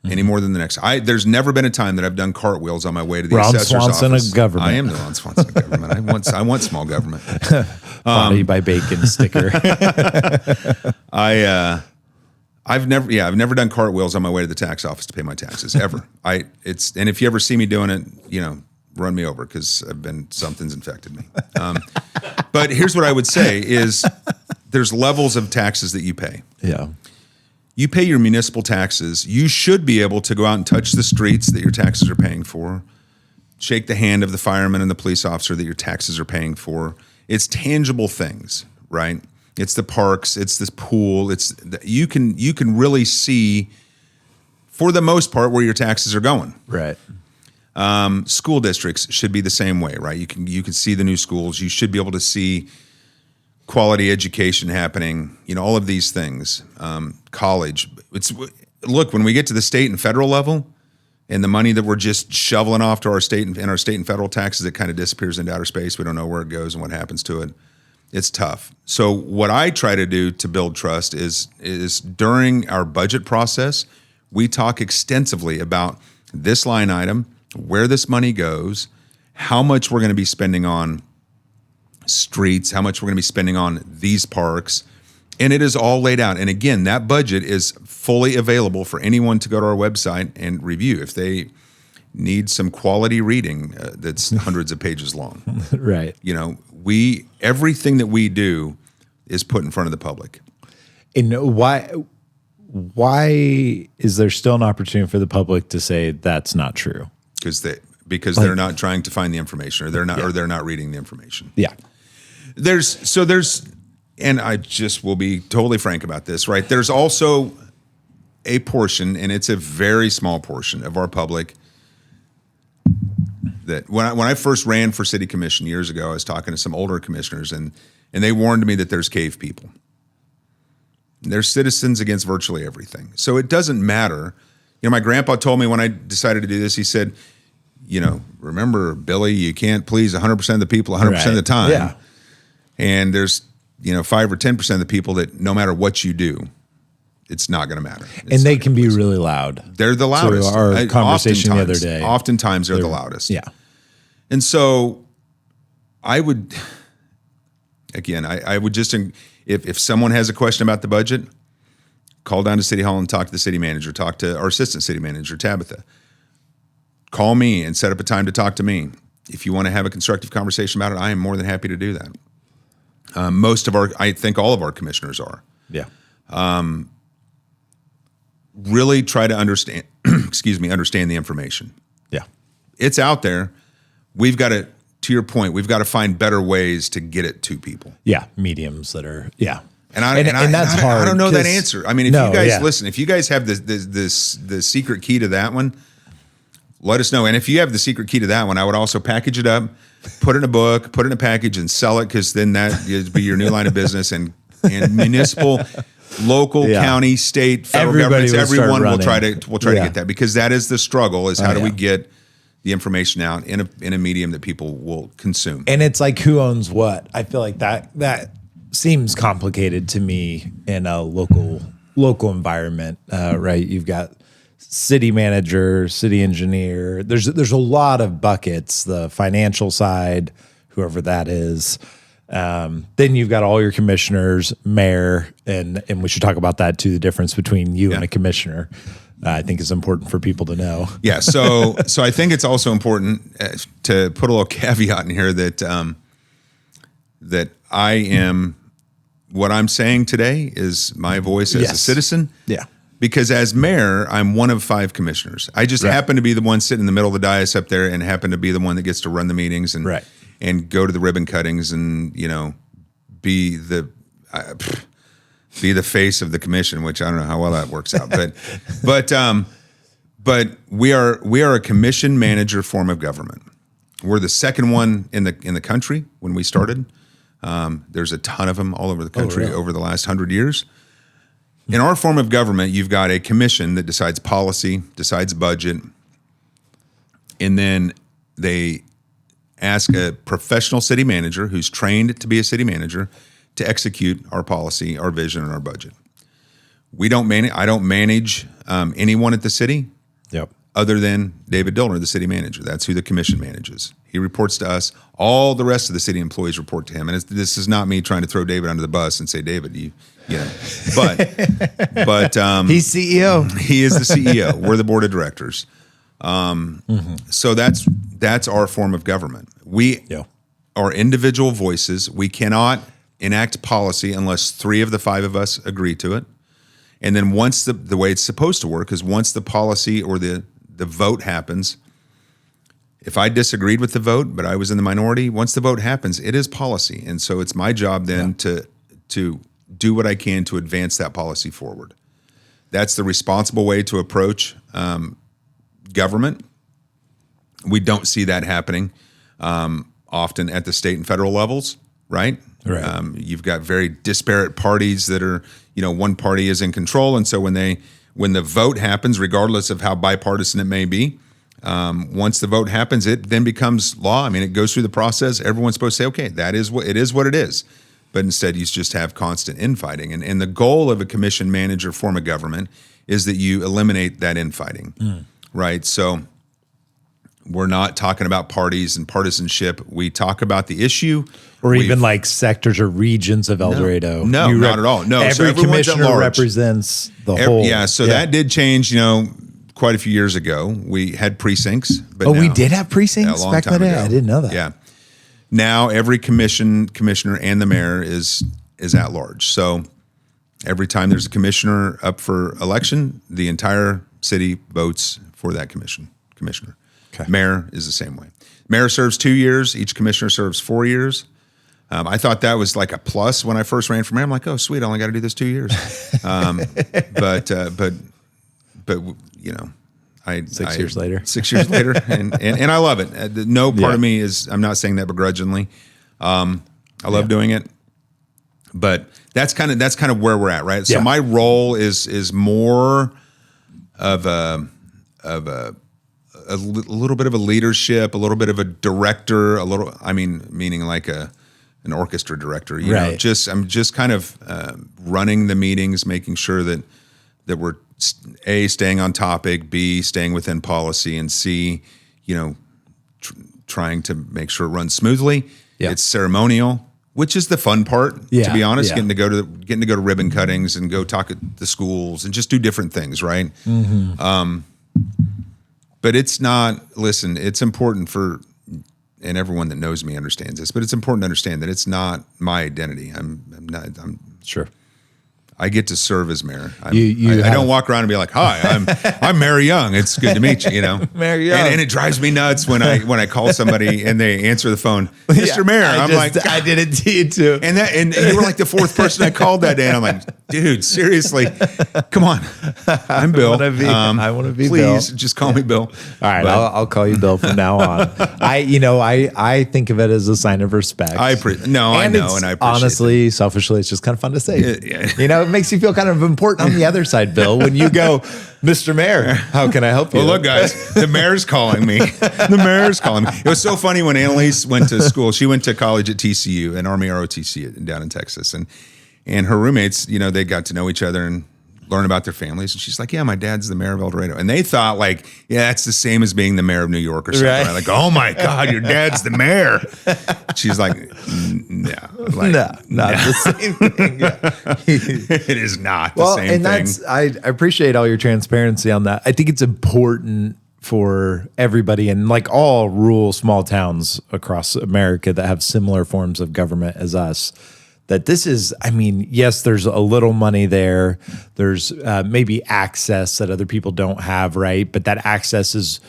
any more than the next. There's never been a time that I've done cartwheels on my way to the assessor's Swanson office. of government. I am the Ron Swanson of government. I want small government. Body by bacon sticker. I've never done cartwheels on my way to the tax office to pay my taxes ever. And if you ever see me doing it, run me over, because something's infected me. But here's what I would say is there's levels of taxes that you pay. Yeah. you pay your municipal taxes. You should be able to go out and touch the streets that your taxes are paying for, shake the hand of the fireman and the police officer that your taxes are paying for. It's tangible things, right? It's the parks, it's this pool. You can really see, for the most part, where your taxes are going. Right. School districts should be the same way, right? You can see the new schools. You should be able to see quality education happening. All of these things. College. Look, when we get to the state and federal level, and the money that we're just shoveling off to our state and federal taxes, it kind of disappears into outer space. We don't know where it goes and what happens to it. It's tough. So what I try to do to build trust is during our budget process, we talk extensively about this line item, where this money goes, how much we're going to be spending on streets, how much we're going to be spending on these parks, and it is all laid out. And again, that budget is fully available for anyone to go to our website and review if they need some quality reading that's hundreds of pages long. Right. Everything that we do is put in front of the public. And why is there still an opportunity for the public to say that's not true? Because they're not trying to find the information, or they're not reading the information. Yeah. And I just will be totally frank about this, right? There's also a portion, and it's a very small portion of our public, that when I first ran for city commission years ago, I was talking to some older commissioners, and they warned me that there's cave people. They're citizens against virtually everything. So it doesn't matter. My grandpa told me when I decided to do this, he said, remember, Billy, you can't please 100% of the people 100% of the time. Yeah. And there's 5 or 10% of the people that no matter what you do, it's not going to matter. And they can be really loud. They're the loudest. So our conversation the other day. Oftentimes they're the loudest. Yeah. And so I would just, if someone has a question about the budget, call down to City Hall and talk to the city manager, talk to our assistant city manager, Tabitha. Call me and set up a time to talk to me. If you want to have a constructive conversation about it, I am more than happy to do that. I think all of our commissioners are. Yeah. Really try to understand the information. Yeah. It's out there. We've got to your point, we've got to find better ways to get it to people. Yeah. Mediums that are, yeah. And that's hard. I don't know that answer. I mean, if you guys listen, if you guys have the secret key to that one, let us know. And if you have the secret key to that one, I would also package it up, put it in a book, put it in a package, and sell it, because then that would be your new line of business. And municipal, local, county, state, federal governments, everyone will try to get that, because that is the struggle: is how do we get the information out in a medium that people will consume. And it's like, who owns what? I feel like that seems complicated to me in a local environment, right? You've got city manager, city engineer. There's a lot of buckets, the financial side, whoever that is. Then you've got all your commissioners, mayor, and we should talk about that too, the difference between you and a commissioner. I think is important for people to know. Yeah, so I think it's also important to put a little caveat in here that I am, what I'm saying today is my voice as a citizen. Yeah. Because as mayor, I'm one of 5 commissioners. I just happen to be the one sitting in the middle of the dais up there, and happen to be the one that gets to run the meetings and go to the ribbon cuttings and be the face of the commission, which I don't know how well that works out. But we are a commission manager form of government. We're the second one in the country when we started. There's a ton of them all over the country over the last 100 years. In our form of government, you've got a commission that decides policy, decides budget, and then they ask a professional city manager who's trained to be a city manager to execute our policy, our vision, and our budget. I don't manage anyone at the city other than David Dillner, the city manager. That's who the commission manages. He reports to us. All the rest of the city employees report to him. And this is not me trying to throw David under the bus and say, David, but he's CEO. He is the CEO. We're the board of directors. So that's our form of government. We are individual voices. We cannot enact policy unless 3 of the 5 of us agree to it. And then once the way it's supposed to work is once the policy or the vote happens, if I disagreed with the vote, but I was in the minority, once the vote happens, it is policy. And so it's my job then to do what I can to advance that policy forward. That's the responsible way to approach government. We don't see that happening often at the state and federal levels, right? Right. You've got very disparate parties that are, one party is in control. And so when the vote happens, regardless of how bipartisan it may be, once the vote happens, it then becomes law. I mean, it goes through the process. Everyone's supposed to say, okay, that is what it is. But instead, you just have constant infighting. And the goal of a commission manager form of government is that you eliminate that infighting, right? So we're not talking about parties and partisanship. We talk about the issue. Or even like sectors or regions of El Dorado. No, not at all. No, every so commissioner represents the whole. Yeah, so that did change, quite a few years ago. We had precincts. But we now, did have precincts back in the day? I didn't know that. Yeah. Now every commissioner and the mayor is at large. So every time there's a commissioner up for election, the entire city votes for that commissioner. Okay. Mayor is the same way. Mayor serves 2 years. Each commissioner serves 4 years. I thought that was like a plus when I first ran for mayor. I'm like, oh, sweet, I only got to do this 2 years. But 6 years later. 6 years later, and I love it. No part of me is. I'm not saying that begrudgingly. I love doing it, but that's kind of where we're at, right? So my role is more of a little bit of a leadership, a little bit of a director, meaning like an orchestra director. You know, I'm just kind of running the meetings, making sure that we're A, staying on topic, B, staying within policy, and C, trying to make sure it runs smoothly. Yeah. It's ceremonial, which is the fun part, to be honest, getting to go to ribbon cuttings and go talk at the schools and just do different things, right? Mm-hmm. But it's not, listen, it's important and everyone that knows me understands this, but it's important to understand that it's not my identity. I'm sure. I get to serve as mayor. I don't walk around and be like, "Hi, I'm Mayor Young. It's good to meet you." Mayor Young. And it drives me nuts when I call somebody and they answer the phone, "Mr. Mayor." I'm like, I did it to you too. And you were like the fourth person I called that day, and I'm like, dude, seriously, come on. I'm Bill. I want to be please Bill. Just call me Bill. All right, I'll call you Bill from now on. I think of it as a sign of respect. I know, and I appreciate honestly, selfishly, it's just kind of fun to say. It makes you feel kind of important on the other side, Bill, when you go, Mr. Mayor, how can I help you? Well, look, guys, the mayor's calling me. The mayor's calling me. It was so funny when Annalise went to school. She went to college at TCU, an Army ROTC down in Texas, and her roommates, they got to know each other and learn about their families. And she's like, yeah, my dad's the mayor of El Dorado. And they thought like, yeah, that's the same as being the mayor of New York or something. Right? Like, oh my God, your dad's the mayor. She's like, no. Like, not the same thing. It is not the same thing. I appreciate all your transparency on that. I think it's important for everybody and like all rural small towns across America that have similar forms of government as us, that this is, yes, there's a little money there. There's maybe access that other people don't have, right? But that access is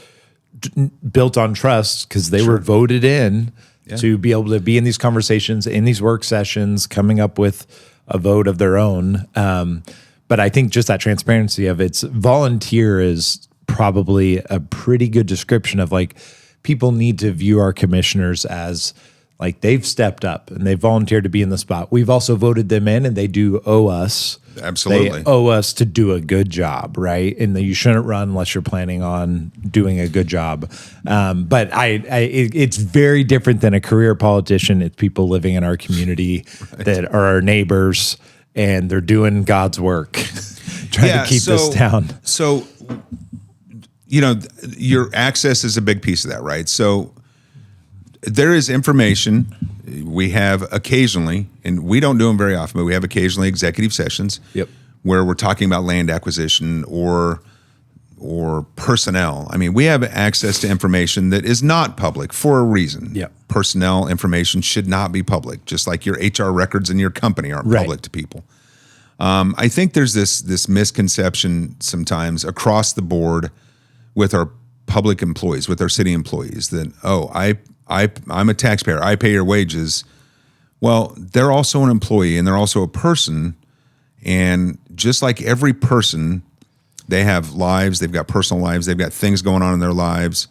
built on trust because they were voted in to be able to be in these conversations, in these work sessions, coming up with a vote of their own. But I think just that transparency of it's volunteer is probably a pretty good description of like people need to view our commissioners as like they've stepped up and they volunteered to be in the spot. We've also voted them in and they do owe us. Absolutely. They owe us to do a good job, right? And you shouldn't run unless you're planning on doing a good job. But it's very different than a career politician. It's people living in our community that are our neighbors and they're doing God's work, trying to keep this town. So, your access is a big piece of that, right? So, there is information we have occasionally, and we don't do them very often, but we have occasionally executive sessions where we're talking about land acquisition or personnel. We have access to information that is not public for a reason. Personnel information should not be public, just like your HR records in your company aren't public to people. I think there's this misconception sometimes across the board with our public employees, with our city employees, that, I'm a taxpayer, I pay your wages. Well, they're also an employee and they're also a person. And just like every person, they have lives, they've got personal lives, they've got things going on in their lives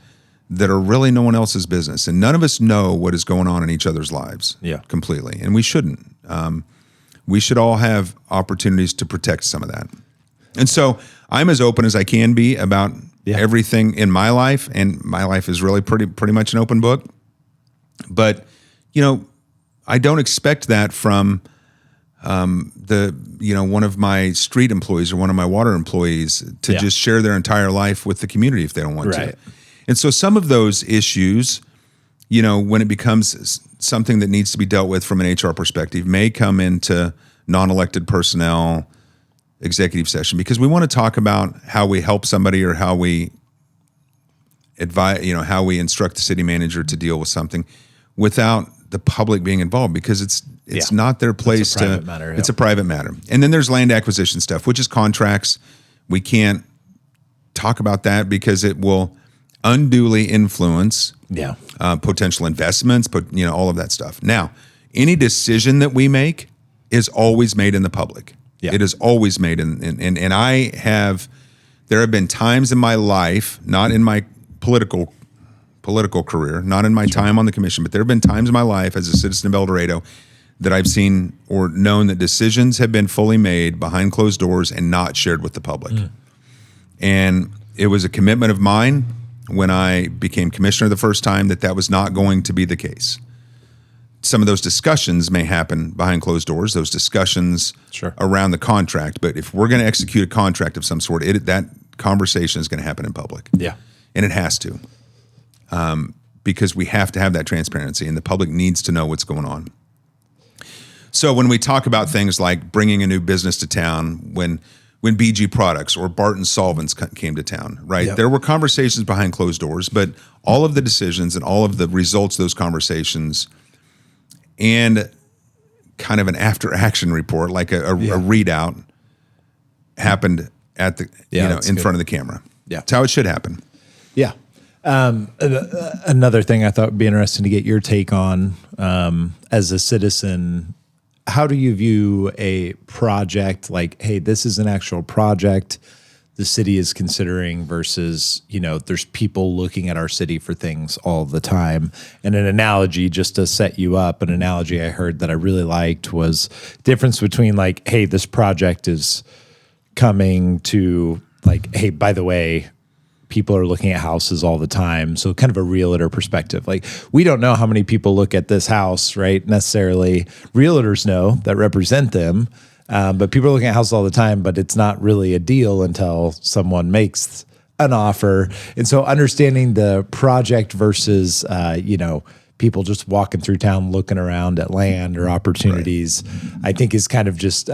that are really no one else's business. And none of us know what is going on in each other's lives completely. And we shouldn't. We should all have opportunities to protect some of that. And so I'm as open as I can be about everything in my life. And my life is really pretty much an open book. But, I don't expect that from one of my street employees or one of my water employees to just share their entire life with the community if they don't want to. And so some of those issues, when it becomes something that needs to be dealt with from an HR perspective, may come into non-elected personnel executive session, because we want to talk about how we help somebody or how we advise, how we instruct the city manager to deal with something without the public being involved, because it's not their place to. It's a private matter. And then there's land acquisition stuff, which is contracts. We can't talk about that because it will unduly influence potential investments, all of that stuff. Now, any decision that we make is always made in the public. It is always made and there have been times in my life, not in my political career, not in my time on the commission, but there have been times in my life as a citizen of El Dorado that I've seen or known that decisions have been fully made behind closed doors and not shared with the public. And it was a commitment of mine when I became commissioner the first time that was not going to be the case. Some of those discussions may happen behind closed doors, those discussions around the contract. But if we're going to execute a contract of some sort, that conversation is going to happen in public. And it has to. Because we have to have that transparency and the public needs to know what's going on. So when we talk about things like bringing a new business to town, when BG Products or Barton Solvents came to town, right? There were conversations behind closed doors, but all of the decisions and all of the results of those conversations and kind of an after action report, like a readout, happened at the in front of the camera. That's how it should happen. Another thing I thought would be interesting to get your take on, as a citizen, how do you view a project like, hey, this is an actual project the city is considering versus, there's people looking at our city for things all the time. And an analogy, just to set you up, an analogy I heard that I really liked was difference between like, hey, this project is coming to like, hey, by the way, people are looking at houses all the time. So kind of a realtor perspective. Like, we don't know how many people look at this house, right? Necessarily. Realtors know that represent them. But people are looking at houses all the time, but it's not really a deal until someone makes an offer. And so understanding the project versus, people just walking through town looking around at land or opportunities, I think is kind of just,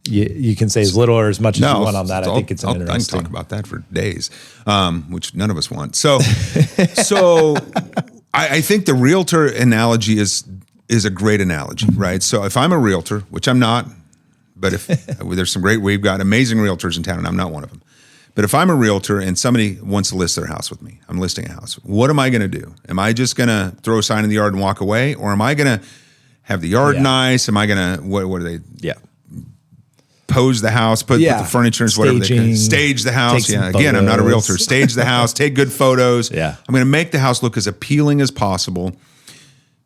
you can say as little or as much as you want on that. I think it's interesting. I can talk about that for days, which none of us want. So I think the realtor analogy is a great analogy, right? So if I'm a realtor, which I'm not, but if we've got amazing realtors in town and I'm not one of them. But if I'm a realtor and somebody wants to list their house with me, I'm listing a house. What am I going to do? Am I just going to throw a sign in the yard and walk away? Or am I going to have the yard nice? Am I going to, what are they? Pose the house, put the furniture and whatever they can. Stage the house. Again, I'm not a realtor. Stage the house, take good photos. I'm going to make the house look as appealing as possible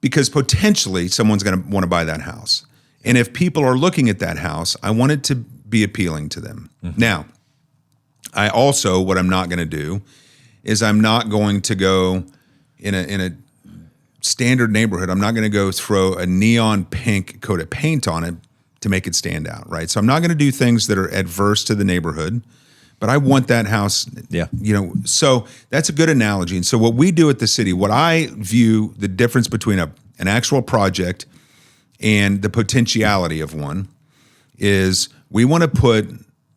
because potentially someone's going to want to buy that house. And if people are looking at that house, I want it to be appealing to them. Now, I also, what I'm not going to do is I'm not going to go in a standard neighborhood. I'm not going to go throw a neon pink coat of paint on it to make it stand out, right? So I'm not going to do things that are adverse to the neighborhood, but I want that house, so that's a good analogy. And so what we do at the city, what I view the difference between an actual project and the potentiality of one is we want to put,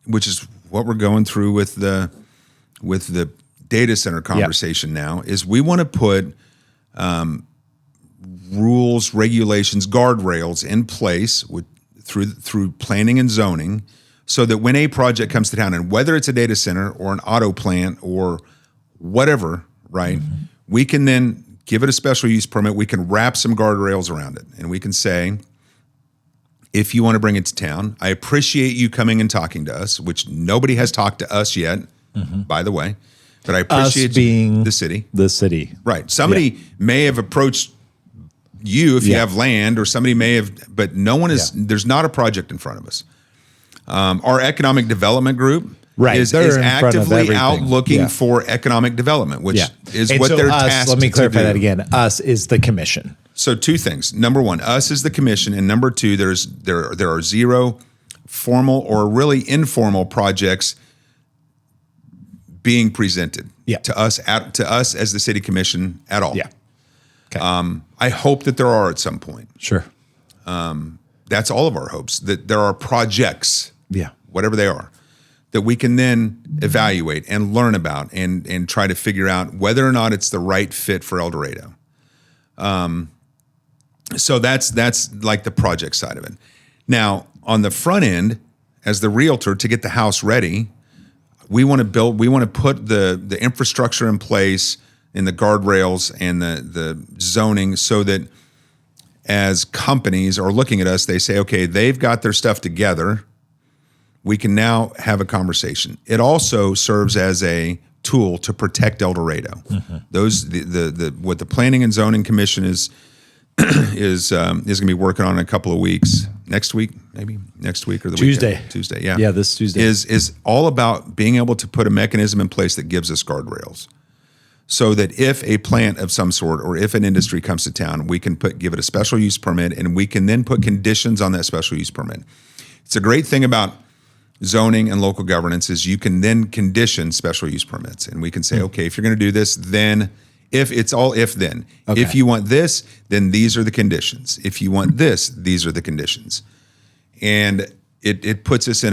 which is what we're going through with the data center conversation now, is we want to put rules, regulations, guardrails in place through planning and zoning, so that when a project comes to town, and whether it's a data center or an auto plant or whatever, right, we can then give it a special use permit. We can wrap some guardrails around it, and we can say, if you want to bring it to town, I appreciate you coming and talking to us, which nobody has talked to us yet, by the way, but I appreciate Us being the city. The city. Right. Somebody may have approached you if you have land, or somebody may have, but no one is, there's not a project in front of us. Our economic development group is actively out looking for economic development, which is and what so they're us, tasked let me to clarify do. that again. Us is the commission. So two things. Number one, us is the commission, and number two, there are zero formal or really informal projects being presented to us as the city commission at all. Yeah. Okay. I hope that there are at some point. Sure. That's all of our hopes, that there are projects, whatever they are, that we can then evaluate and learn about and try to figure out whether or not it's the right fit for El Dorado. So that's like the project side of it. Now, on the front end, as the realtor, to get the house ready, we want to put the infrastructure in place and the guardrails and the zoning, so that as companies are looking at us, they say, okay, they've got their stuff together. We can now have a conversation. It also serves as a tool to protect El Dorado. What the Planning and Zoning Commission is going to be working on in a couple of weeks. Next week, maybe next week or the Tuesday. weekend. Tuesday, yeah. Yeah, this Tuesday. Is all about being able to put a mechanism in place that gives us guardrails, so that if a plant of some sort or if an industry comes to town, we can give it a special use permit, and we can then put conditions on that special use permit. It's a great thing about zoning and local governance is you can then condition special use permits, and we can say, okay, if you're going to do this, then then. Okay. If you want this, then these are the conditions. If you want this, these are the conditions. And it puts us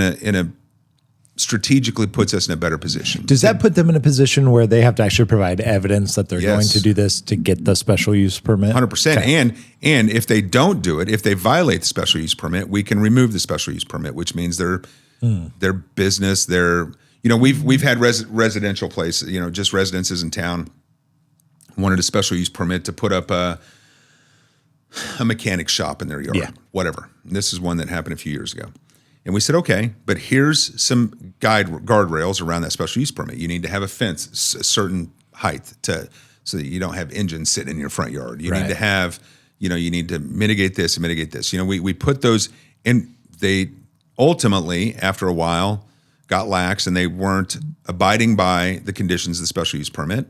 strategically puts us in a better position. Does that put them in a position where they have to actually provide evidence that they're going to do this to get the special use permit? 100%. Okay. And if they don't do it, if they violate the special use permit, we can remove the special use permit, which means their business, we've had residential places, just residences in town wanted a special use permit to put up a mechanic shop in their yard, whatever. And this is one that happened a few years ago. And we said, okay, but here's some guardrails around that special use permit. You need to have a fence a certain height so that you don't have engines sitting in your front yard. You need to have, you need to mitigate this and mitigate this. We put those, and they ultimately, after a while, got lax, and they weren't abiding by the conditions of the special use permit.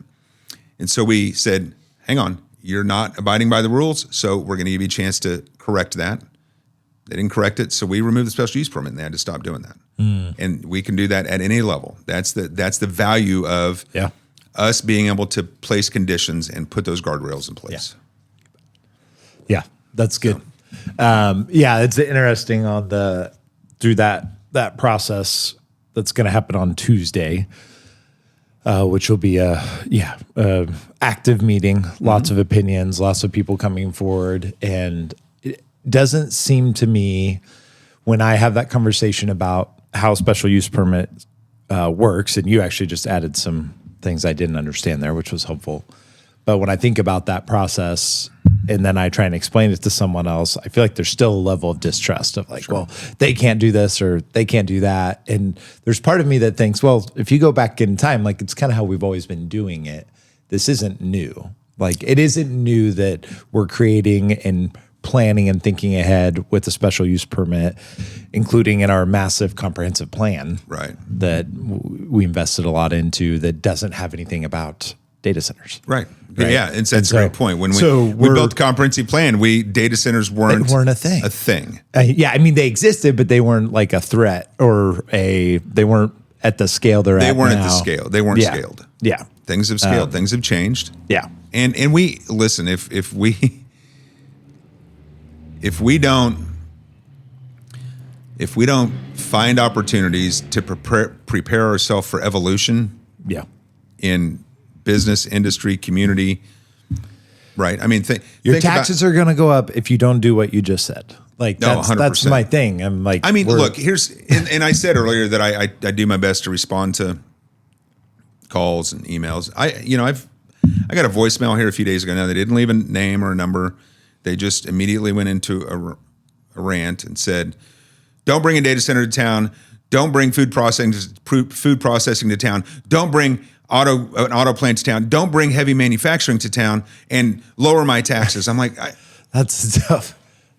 And so we said, hang on, you're not abiding by the rules, so we're going to give you a chance to correct that. They didn't correct it, so we removed the special use permit, and they had to stop doing that. And we can do that at any level. That's the value of us being able to place conditions and put those guardrails in place. Yeah, that's good. It's interesting through that process that's going to happen on Tuesday. Which will be a active meeting, lots of opinions, lots of people coming forward. And it doesn't seem to me, when I have that conversation about how special use permit works, and you actually just added some things I didn't understand there, which was helpful. But when I think about that process and then I try and explain it to someone else, I feel like there's still a level of distrust of well, they can't do this or they can't do that. And there's part of me that thinks, well, if you go back in time, it's kind of how we've always been doing it. This isn't new. It isn't new that we're creating and planning and thinking ahead with a special use permit, including in our massive comprehensive plan that we invested a lot into, that doesn't have anything about data centers. Right. Yeah, and that's a great point. When we built a comprehensive plan, data centers weren't a thing. A thing. They existed, but they weren't like a threat they weren't at the scale they're at now. They weren't at the scale. They weren't scaled. Yeah. Things have scaled. Things have changed. Yeah. And we listen, if we don't find opportunities to prepare ourselves for evolution in business, industry, community, right? I mean, your taxes are going to go up if you don't do what you just said. Like No, that's 100%. my thing. I'm like, I mean, look, and I said earlier that I do my best to respond to calls and emails. I got a voicemail here a few days ago. Now, they didn't leave a name or a number. They just immediately went into a rant and said, don't bring a data center to town. Don't bring food processing to town. Don't bring an auto plant to town. Don't bring heavy manufacturing to town and lower my taxes. I'm like, that's tough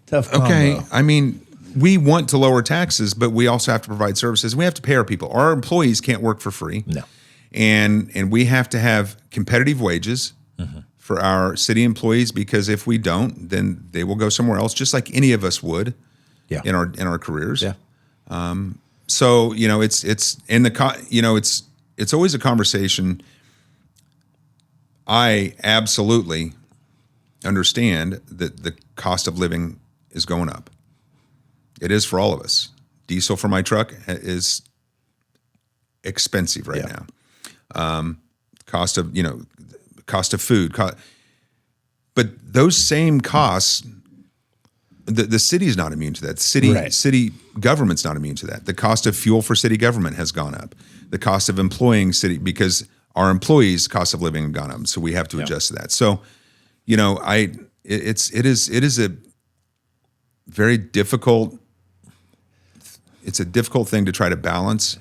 combo. okay. I mean, we want to lower taxes, but we also have to provide services. We have to pay our people. Our employees can't work for free. No. And we have to have competitive wages for our city employees, because if we don't, then they will go somewhere else, just like any of us would in our careers. Yeah. So, it's always a conversation. I absolutely understand that the cost of living is going up. It is for all of us. Diesel for my truck is expensive right now. Cost of food, but those same costs, the city's not immune to that. City government's not immune to that. The cost of fuel for city government has gone up. The cost of employing city, because our employees' cost of living have gone up, so we have to adjust to that. So, it is a very difficult. It's a difficult thing to try to balance.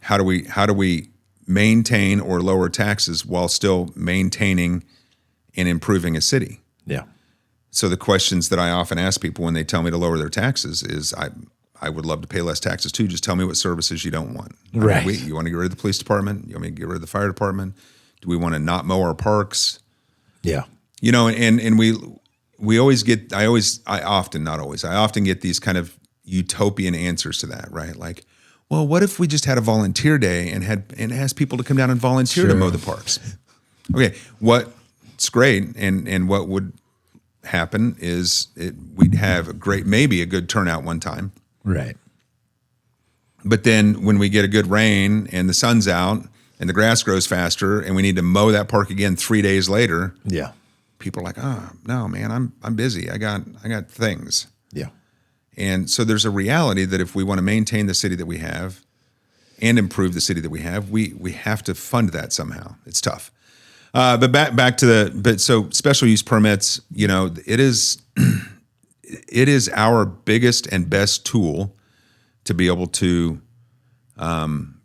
How do we maintain or lower taxes while still maintaining and improving a city? Yeah. So the questions that I often ask people when they tell me to lower their taxes is, I would love to pay less taxes too. Just tell me what services you don't want. Right. You want to get rid of the police department? You want me to get rid of the fire department? Do we want to not mow our parks? Yeah. And we always get, I often get these kind of utopian answers to that, right? Like, well, what if we just had a volunteer day and asked people to come down and volunteer to mow the parks? Okay, what's great, and what would happen is we'd have maybe a good turnout one time. Right. But then when we get a good rain and the sun's out and the grass grows faster and we need to mow that park again 3 days later, people are like, oh no, man, I'm busy. I got things. Yeah. And so there's a reality that if we want to maintain the city that we have and improve the city that we have, we have to fund that somehow. It's tough. But back to so special use permits, it is our biggest and best tool to be able to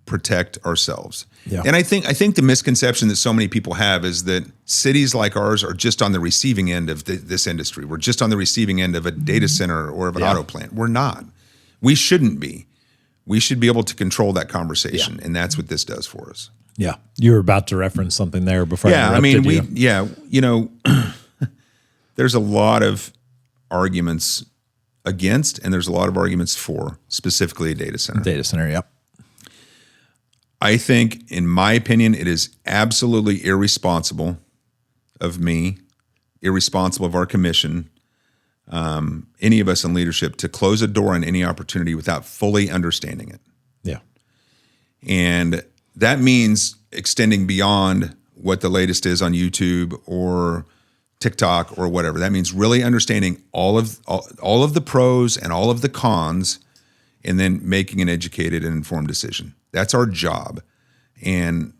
protect ourselves. Yeah. And I think the misconception that so many people have is that cities like ours are just on the receiving end of this industry. We're just on the receiving end of a data center or of an auto plant. We're not. We shouldn't be. We should be able to control that conversation, and that's what this does for us. Yeah. You were about to reference something there before I interrupted you. There's a lot of arguments against, and there's a lot of arguments for, specifically a data center. Data center, yep. I think, in my opinion, it is absolutely irresponsible of me, irresponsible of our commission, any of us in leadership, to close a door on any opportunity without fully understanding it. Yeah. And that means extending beyond what the latest is on YouTube or TikTok or whatever. That means really understanding all of the pros and all of the cons, and then making an educated and informed decision. That's our job. And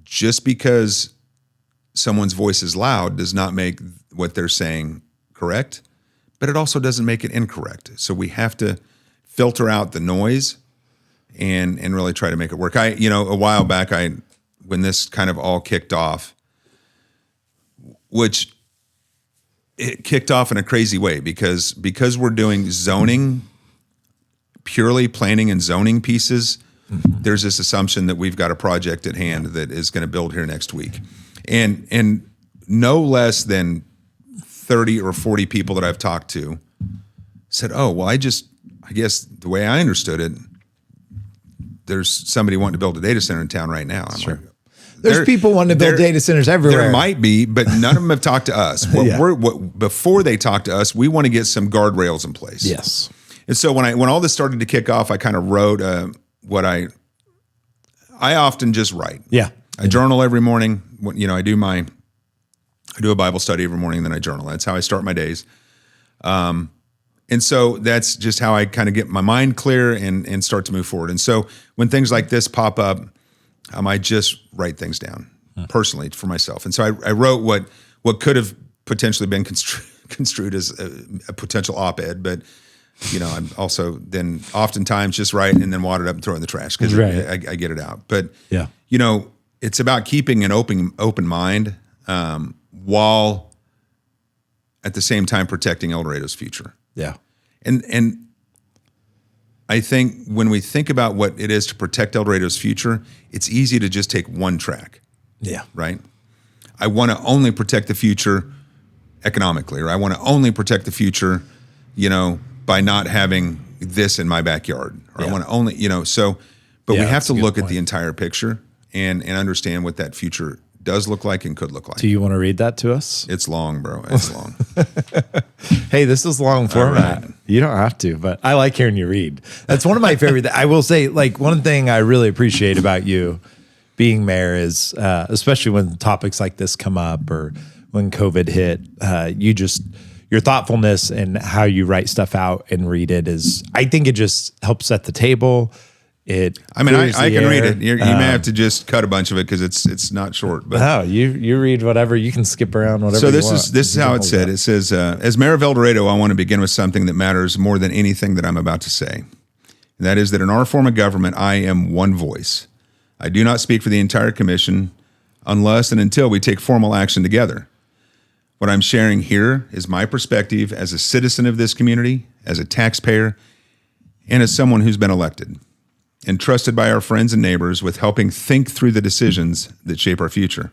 just because someone's voice is loud does not make what they're saying correct, but it also doesn't make it incorrect. So we have to filter out the noise and really try to make it work. A while back, when this kind of all kicked off, which it kicked off in a crazy way because we're doing zoning, purely planning and zoning pieces, there's this assumption that we've got a project at hand that is going to build here next week. And no less than 30 or 40 people that I've talked to said, oh, well, I guess the way I understood it, there's somebody wanting to build a data center in town right now. I'm like, there's people wanting to build data centers everywhere. There might be, but none of them have talked to us. Before they talk to us, we want to get some guardrails in place. Yes. And so when all this started to kick off, I kind of wrote what I often just write. Yeah. I journal every morning. I do a Bible study every morning, and then I journal. That's how I start my days. And so that's just how I kind of get my mind clear and start to move forward. And so when things like this pop up, I just write things down personally for myself. And so I wrote what could have potentially been construed as a potential op-ed, but I'm also then oftentimes just write and then wad it up and throw it in the trash because I get it out. But it's about keeping an open mind while at the same time protecting El Dorado's future. Yeah. And I think when we think about what it is to protect El Dorado's future, it's easy to just take one track. Yeah. Right? I want to only protect the future economically, or I want to only protect the future, by not having this in my backyard, or I want to only, but we have to look at the entire picture and understand what that future does look like and could look like. Do you want to read that to us? It's long, bro. It's long. Hey, this is long format. Right. You don't have to, but I like hearing you read. That's one of my favorite. I will say, like, one thing I really appreciate about you being mayor is, especially when topics like this come up or when COVID hit, your thoughtfulness and how you write stuff out and read it I think it just helps set the table. I can read it. You may have to just cut a bunch of it because it's not short. But no, you read whatever. You can skip around whatever. So this is how it said. It says, as mayor of El Dorado, I want to begin with something that matters more than anything that I'm about to say. And that is that in our form of government, I am one voice. I do not speak for the entire commission unless and until we take formal action together. What I'm sharing here is my perspective as a citizen of this community, as a taxpayer, and as someone who's been elected and trusted by our friends and neighbors with helping think through the decisions that shape our future.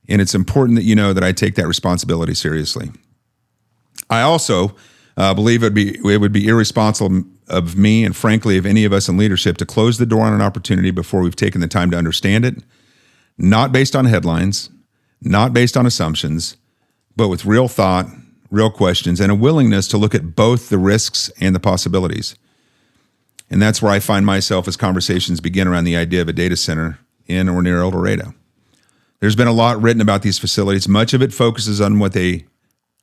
And it's important that you know that I take that responsibility seriously. I also believe it would be irresponsible of me and frankly of any of us in leadership to close the door on an opportunity before we've taken the time to understand it, not based on headlines, not based on assumptions, but with real thought, real questions, and a willingness to look at both the risks and the possibilities. And that's where I find myself as conversations begin around the idea of a data center in or near El Dorado. There's been a lot written about these facilities. Much of it focuses on what they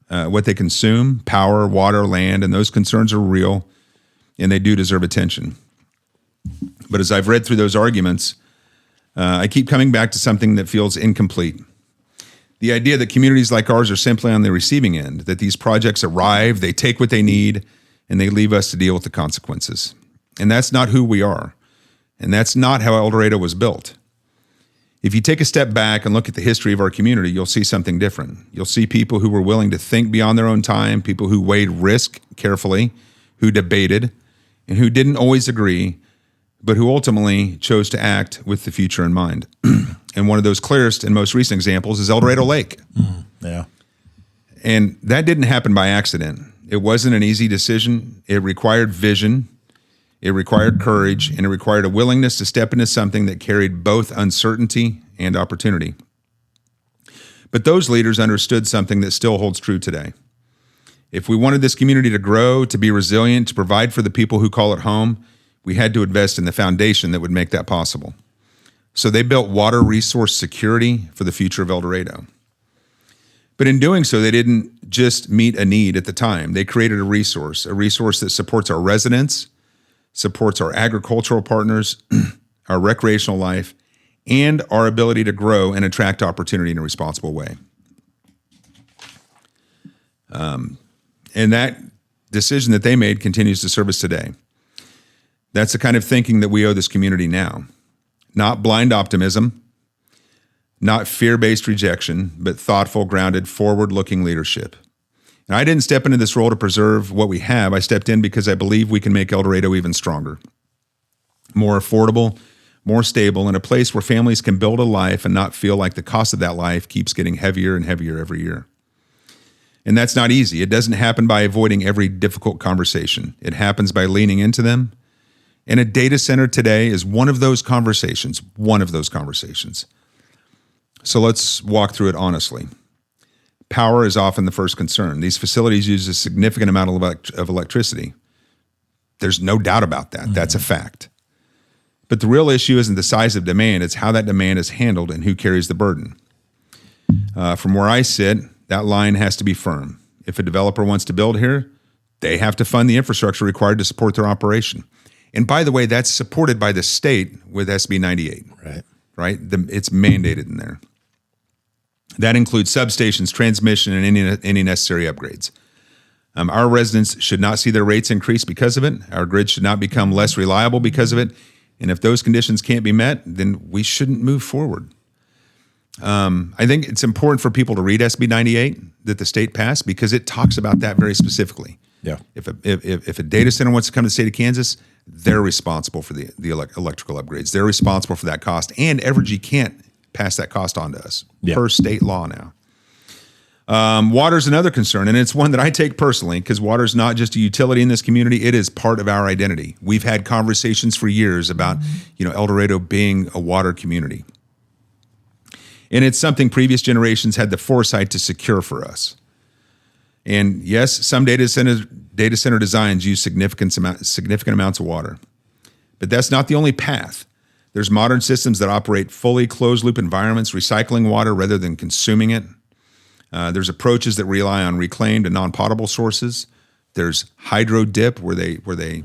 consume, power, water, land, and those concerns are real, and they do deserve attention. But as I've read through those arguments, I keep coming back to something that feels incomplete. The idea that communities like ours are simply on the receiving end, that these projects arrive, they take what they need, and they leave us to deal with the consequences. And that's not who we are. And that's not how El Dorado was built. If you take a step back and look at the history of our community, you'll see something different. You'll see people who were willing to think beyond their own time, people who weighed risk carefully, who debated, and who didn't always agree, but who ultimately chose to act with the future in mind. And one of those clearest and most recent examples is El Dorado Lake. Yeah. And that didn't happen by accident. It wasn't an easy decision. It required vision. It required courage, and it required a willingness to step into something that carried both uncertainty and opportunity. But those leaders understood something that still holds true today. If we wanted this community to grow, to be resilient, to provide for the people who call it home, we had to invest in the foundation that would make that possible. So they built water resource security for the future of El Dorado. But in doing so, they didn't just meet a need at the time. They created a resource that supports our residents, supports our agricultural partners, our recreational life, and our ability to grow and attract opportunity in a responsible way. And that decision that they made continues to serve us today. That's the kind of thinking that we owe this community now. Not blind optimism, not fear-based rejection, but thoughtful, grounded, forward-looking leadership. And I didn't step into this role to preserve what we have. I stepped in because I believe we can make El Dorado even stronger, more affordable, more stable, and a place where families can build a life and not feel like the cost of that life keeps getting heavier and heavier every year. And that's not easy. It doesn't happen by avoiding every difficult conversation. It happens by leaning into them. And a data center today is one of those conversations. So let's walk through it honestly. Power is often the first concern. These facilities use a significant amount of electricity. There's no doubt about that. That's a fact. But the real issue isn't the size of demand, it's how that demand is handled and who carries the burden. From where I sit, that line has to be firm. If a developer wants to build here, they have to fund the infrastructure required to support their operation. And by the way, that's supported by the state with SB 98. Right? It's mandated in there. That includes substations, transmission, and any necessary upgrades. Our residents should not see their rates increase because of it. Our grid should not become less reliable because of it. And if those conditions can't be met, then we shouldn't move forward. I think it's important for people to read SB 98 that the state passed because it talks about that very specifically. Yeah. If a data center wants to come to the state of Kansas, they're responsible for the electrical upgrades. They're responsible for that cost, and Evergy can't pass that cost on to us per state law now. Water's another concern, and it's one that I take personally because water's not just a utility in this community; it is part of our identity. We've had conversations for years about, El Dorado being a water community, and it's something previous generations had the foresight to secure for us. And yes, some data center designs use significant amounts of water, but that's not the only path. There's modern systems that operate fully closed-loop environments, recycling water rather than consuming it. There's approaches that rely on reclaimed and non-potable sources. There's hydro dip, where they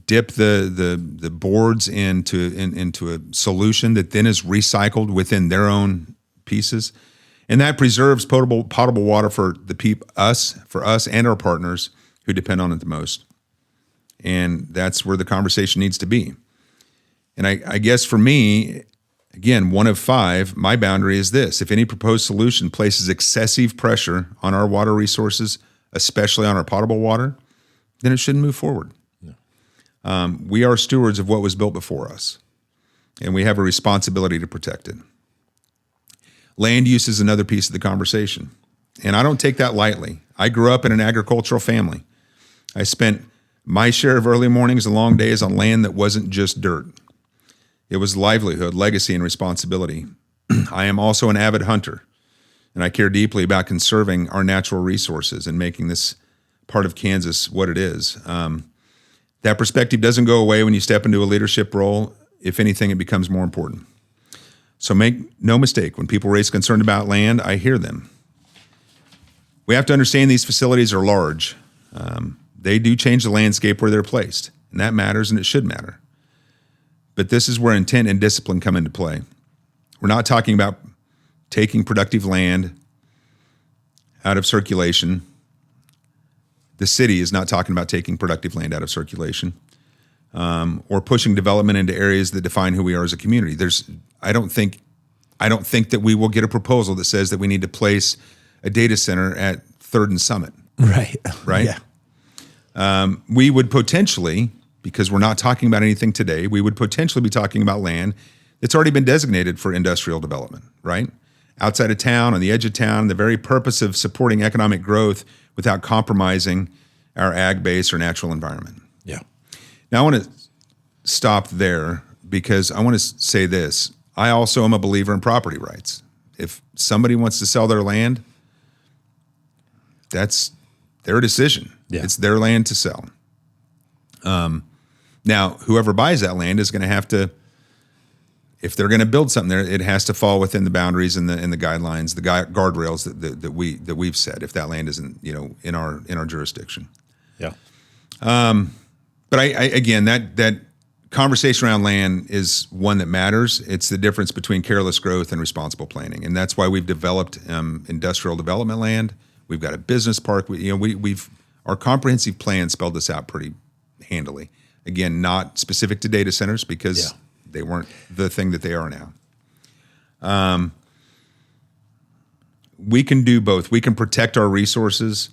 dip the boards into a solution that then is recycled within their own pieces, and that preserves potable water for us and our partners who depend on it the most. And that's where the conversation needs to be. And I guess for me, again, one of five, my boundary is this: if any proposed solution places excessive pressure on our water resources, especially on our potable water, then it shouldn't move forward. No. We are stewards of what was built before us, and we have a responsibility to protect it. Land use is another piece of the conversation, and I don't take that lightly. I grew up in an agricultural family. I spent my share of early mornings and long days on land that wasn't just dirt. It was livelihood, legacy, and responsibility. I am also an avid hunter, and I care deeply about conserving our natural resources and making this part of Kansas what it is. That perspective doesn't go away when you step into a leadership role. If anything, it becomes more important. So make no mistake, when people raise concern about land, I hear them. We have to understand these facilities are large. They do change the landscape where they're placed, and that matters, and it should matter. But this is where intent and discipline come into play. We're not talking about taking productive land out of circulation. The city is not talking about taking productive land out of circulation, or pushing development into areas that define who we are as a community. I don't think that we will get a proposal that says that we need to place a data center at 3rd and Summit. Right. Yeah. We would potentially, because we're not talking about anything today, we would potentially be talking about land that's already been designated for industrial development, right? Outside of town, on the edge of town, the very purpose of supporting economic growth without compromising our ag base or natural environment. Yeah. Now, I want to stop there because I want to say this. I also am a believer in property rights. If somebody wants to sell their land, that's their decision. Yeah. It's their land to sell. Now, whoever buys that land is going to have to, if they're going to build something there, it has to fall within the boundaries and the guidelines, the guardrails that we've set. If that land isn't in our jurisdiction. Yeah. But I again, that conversation around land is one that matters. It's the difference between careless growth and responsible planning, and that's why we've developed industrial development land. We've got a business park. Our comprehensive plan spelled this out pretty handily. Again, not specific to data centers because they weren't the thing that they are now. We can do both. We can protect our resources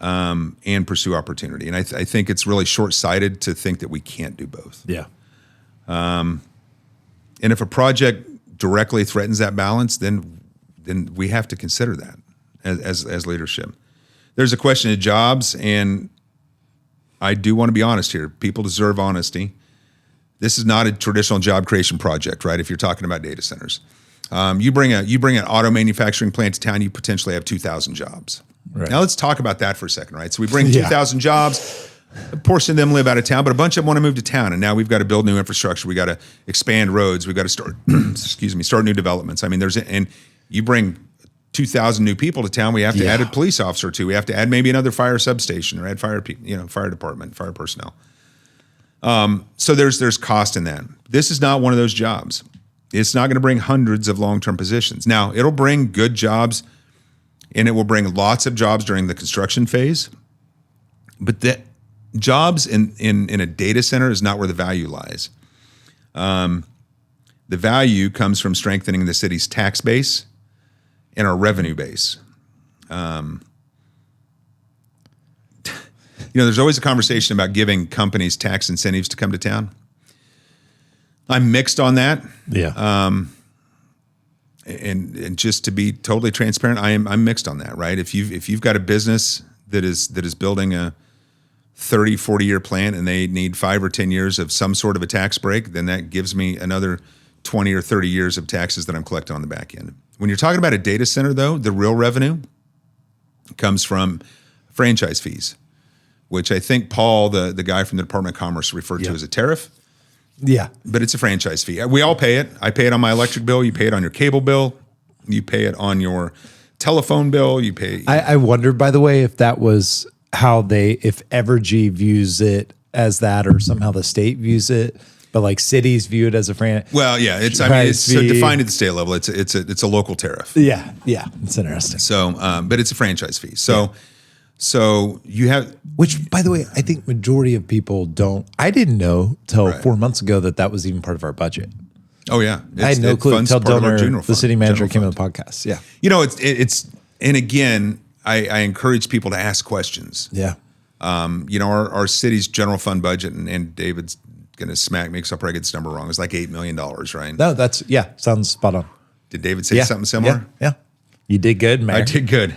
and pursue opportunity. And I think it's really short-sighted to think that we can't do both. Yeah. And if a project directly threatens that balance, then we have to consider that as leadership. There's a question of jobs, and I do want to be honest here. People deserve honesty. This is not a traditional job creation project, right? If you're talking about data centers, you bring an auto manufacturing plant to town, you potentially have 2,000 jobs. Right. Now let's talk about that for a second, right? So we bring 2,000 jobs. A portion of them live out of town, but a bunch of them want to move to town, and now we've got to build new infrastructure. We got to expand roads. We got to start, start new developments. I mean, and you bring 2,000 new people to town, we have to add a police officer or two. We have to add maybe another fire substation or add fire department, fire personnel. So there's cost in that. This is not one of those jobs. It's not going to bring hundreds of long-term positions. Now, it'll bring good jobs, and it will bring lots of jobs during the construction phase. But the jobs in a data center is not where the value lies. The value comes from strengthening the city's tax base and our revenue base. There's always a conversation about giving companies tax incentives to come to town. I'm mixed on that. Yeah. And just to be totally transparent, I'm mixed on that, right? If you've got a business that is building a 30, 40-year plan and they need 5 or 10 years of some sort of a tax break, then that gives me another 20 or 30 years of taxes that I'm collecting on the back end. When you're talking about a data center, though, the real revenue comes from franchise fees, which I think Paul, the guy from the Department of Commerce, referred to as a tariff. Yeah. But it's a franchise fee. We all pay it. I pay it on my electric bill. You pay it on your cable bill. You pay it on your telephone bill. You pay. I wondered, by the way, if that was how if Evergy views it as that, or somehow the state views it, but like cities view it as a franchise. Well, yeah, it's so defined at the state level. It's a local tariff. Yeah, it's interesting. So, but it's a franchise fee. So you have, which, by the way, I think majority of people don't. I didn't know till 4 months ago that was even part of our budget. Oh yeah, I had no clue until Dillner, the city manager, came on the podcast. Yeah, it's and again, I encourage people to ask questions. Yeah, our city's general fund budget, and David's going to smack me because I'll probably get this number wrong. It's like $8 million, right? No, sounds spot on. Did David say something similar? Yeah. You did good, Mayor. I did good.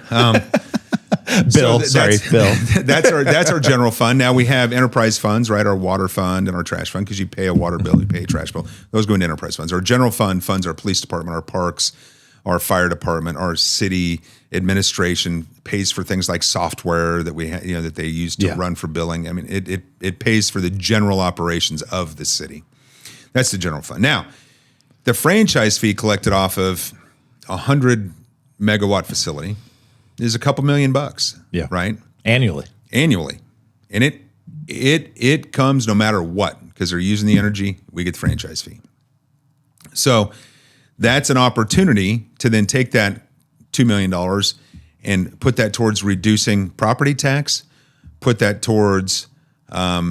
Bill, Bill. That's our general fund. Now we have enterprise funds, right? Our water fund and our trash fund, because you pay a water bill, you pay a trash bill. Those go into enterprise funds. Our general fund funds our police department, our parks, our fire department, our city administration pays for things like software that we that they use to run for billing. I mean, it pays for the general operations of the city. That's the general fund. Now, the franchise fee collected off of a 100 megawatt facility is a couple $1 million. Yeah. Right? Annually. And it comes no matter what, because they're using the energy, we get the franchise fee. So that's an opportunity to then take that $2 million and put that towards reducing property tax, put that towards a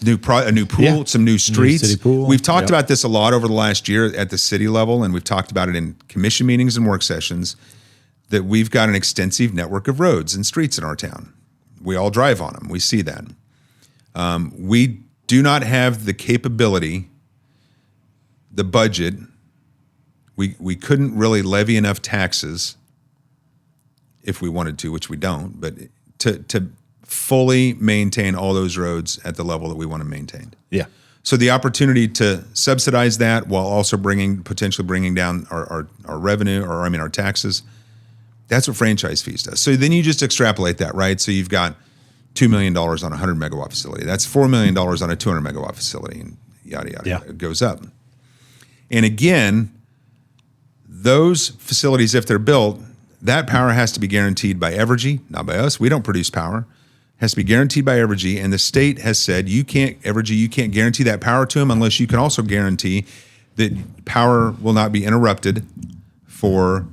new pool, some new streets. New city pool. We've talked about this a lot over the last year at the city level, and we've talked about it in commission meetings and work sessions, that we've got an extensive network of roads and streets in our town. We all drive on them. We see that. We do not have the capability, the budget. We couldn't really levy enough taxes if we wanted to, which we don't, but to fully maintain all those roads at the level that we want to maintain. Yeah. So the opportunity to subsidize that while also potentially bringing down our revenue, our taxes, that's what franchise fees does. So then you just extrapolate that, right? So you've got $2 million on a 100 megawatt facility. That's $4 million on a 200 megawatt facility, and yada, yada, yada. It goes up. And again, those facilities, if they're built, that power has to be guaranteed by Evergy, not by us. We don't produce power. It has to be guaranteed by Evergy, and the state has said you can't guarantee that power to them unless you can also guarantee that power will not be interrupted for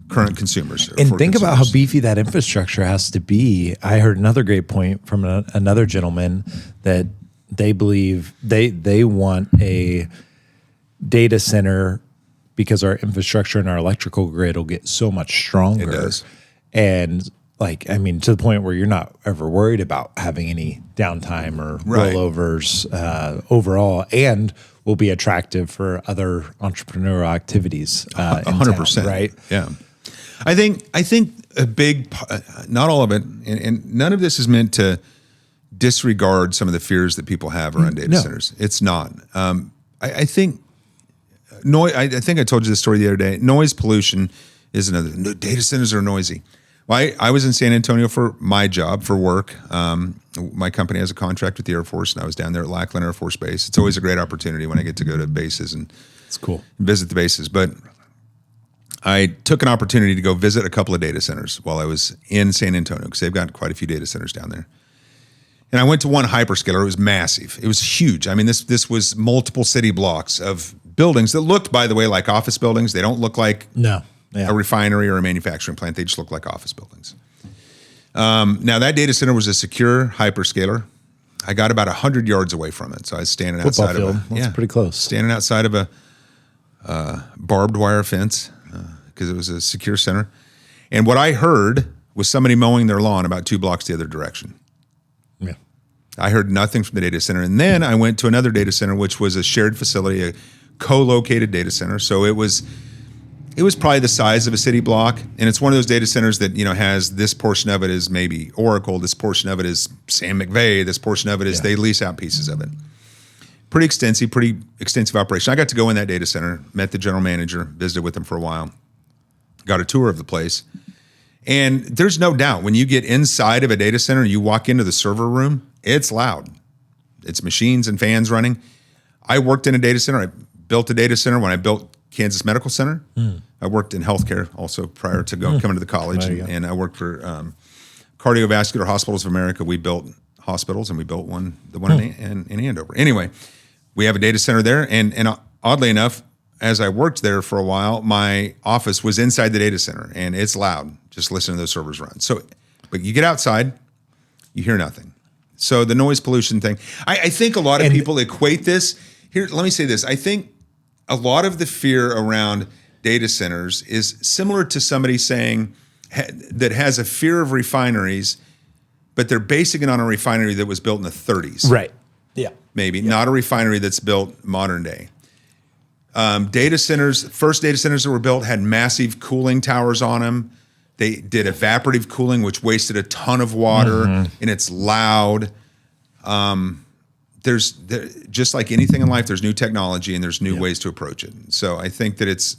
current consumers. And think about how beefy that infrastructure has to be. I heard another great point from another gentleman that they believe they want a data center because our infrastructure and our electrical grid will get so much stronger. It does. And to the point where you're not ever worried about having any downtime or rollovers overall, and will be attractive for other entrepreneurial activities. 100%. Right? Yeah. I think a big, not all of it, and none of this is meant to disregard some of the fears that people have around data centers. It's not. I think noise. I think I told you this story the other day. Noise pollution is another. No, data centers are noisy. Well, I was in San Antonio for my job, for work. My company has a contract with the Air Force, and I was down there at Lackland Air Force Base. It's always a great opportunity when I get to go to bases and it's cool. Visit the bases. But I took an opportunity to go visit a couple of data centers while I was in San Antonio, because they've got quite a few data centers down there. And I went to one hyperscaler. It was massive. It was huge. I mean, this was multiple city blocks of buildings that looked, by the way, like office buildings. They don't look like a refinery or a manufacturing plant. They just look like office buildings. Now, that data center was a secure hyperscaler. I got about 100 yards away from it. So I was standing outside of That's pretty close. Standing outside of a barbed wire fence because it was a secure center. And what I heard was somebody mowing their lawn about 2 blocks the other direction. Yeah. I heard nothing from the data center. And then I went to another data center, which was a shared facility, a co-located data center. So it was probably the size of a city block. And it's one of those data centers that, has this portion of it is maybe Oracle, this portion of it is Sam McVeigh, this portion of it is they lease out pieces of it. Pretty extensive operation. I got to go in that data center, met the general manager, visited with him for a while, got a tour of the place. And there's no doubt when you get inside of a data center and you walk into the server room, it's loud. It's machines and fans running. I worked in a data center. I built a data center when I built Kansas Medical Center. I worked in healthcare also prior to coming to the college. And I worked for Cardiovascular Hospitals of America. We built hospitals, and we built the one in Andover. Anyway, we have a data center there. And oddly enough, as I worked there for a while, my office was inside the data center, and it's loud just listening to those servers run. So, but you get outside, you hear nothing. So the noise pollution thing, I think a lot of people equate this. Here, let me say this. I think a lot of the fear around data centers is similar to somebody saying that has a fear of refineries, but they're basing it on a refinery that was built in the 30s. Right. Yeah. Maybe, not a refinery that's built modern day. Data centers, first data centers that were built had massive cooling towers on them. They did evaporative cooling, which wasted a ton of water, and it's loud. There's just like anything in life, there's new technology and there's new ways to approach it. So I think that it's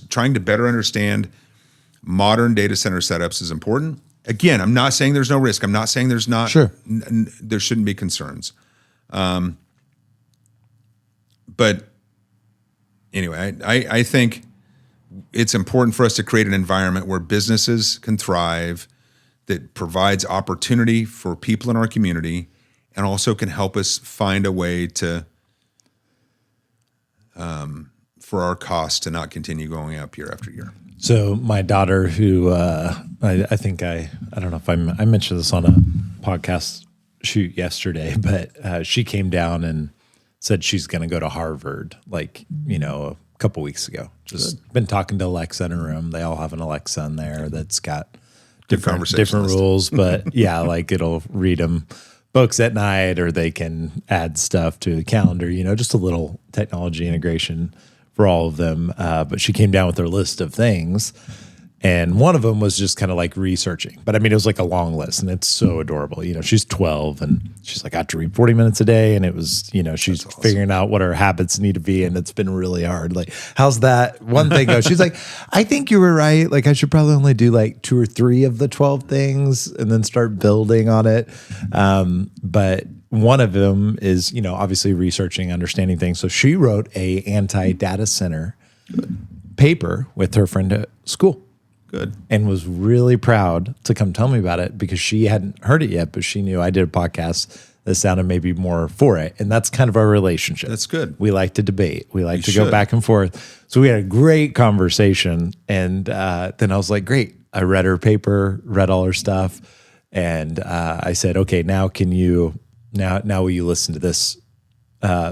trying to better understand modern data center setups is important. Again, I'm not saying there's no risk. I'm not saying there's not. Sure. There shouldn't be concerns. But anyway, I think it's important for us to create an environment where businesses can thrive, that provides opportunity for people in our community, and also can help us find a way to, for our costs to not continue going up year after year. So my daughter, who I think I don't know if I mentioned this on a podcast shoot yesterday, but she came down and said she's going to go to Harvard, a couple weeks ago. Just been talking to Alexa in a room. They all have an Alexa in there that's got different rules, but it'll read them books at night, or they can add stuff to the calendar, just a little technology integration for all of them. But she came down with her list of things, and one of them was just kind of like researching. But I mean, it was like a long list, and it's so adorable. She's 12, and she's like, I have to read 40 minutes a day. And it was, she's figuring out what her habits need to be, and it's been really hard. Like, how's that one thing go? She's like, I think you were right. Like, I should probably only do like 2 or 3 of the 12 things and then start building on it. But one of them is, obviously researching, understanding things. So she wrote a anti-data center paper with her friend at school. Good. And was really proud to come tell me about it, because she hadn't heard it yet, but she knew I did a podcast that sounded maybe more for it. And that's kind of our relationship. That's good. We like to debate. We like to go back and forth. So we had a great conversation. And then I was like, great. I read her paper, read all her stuff. And I said, okay, now will you listen to this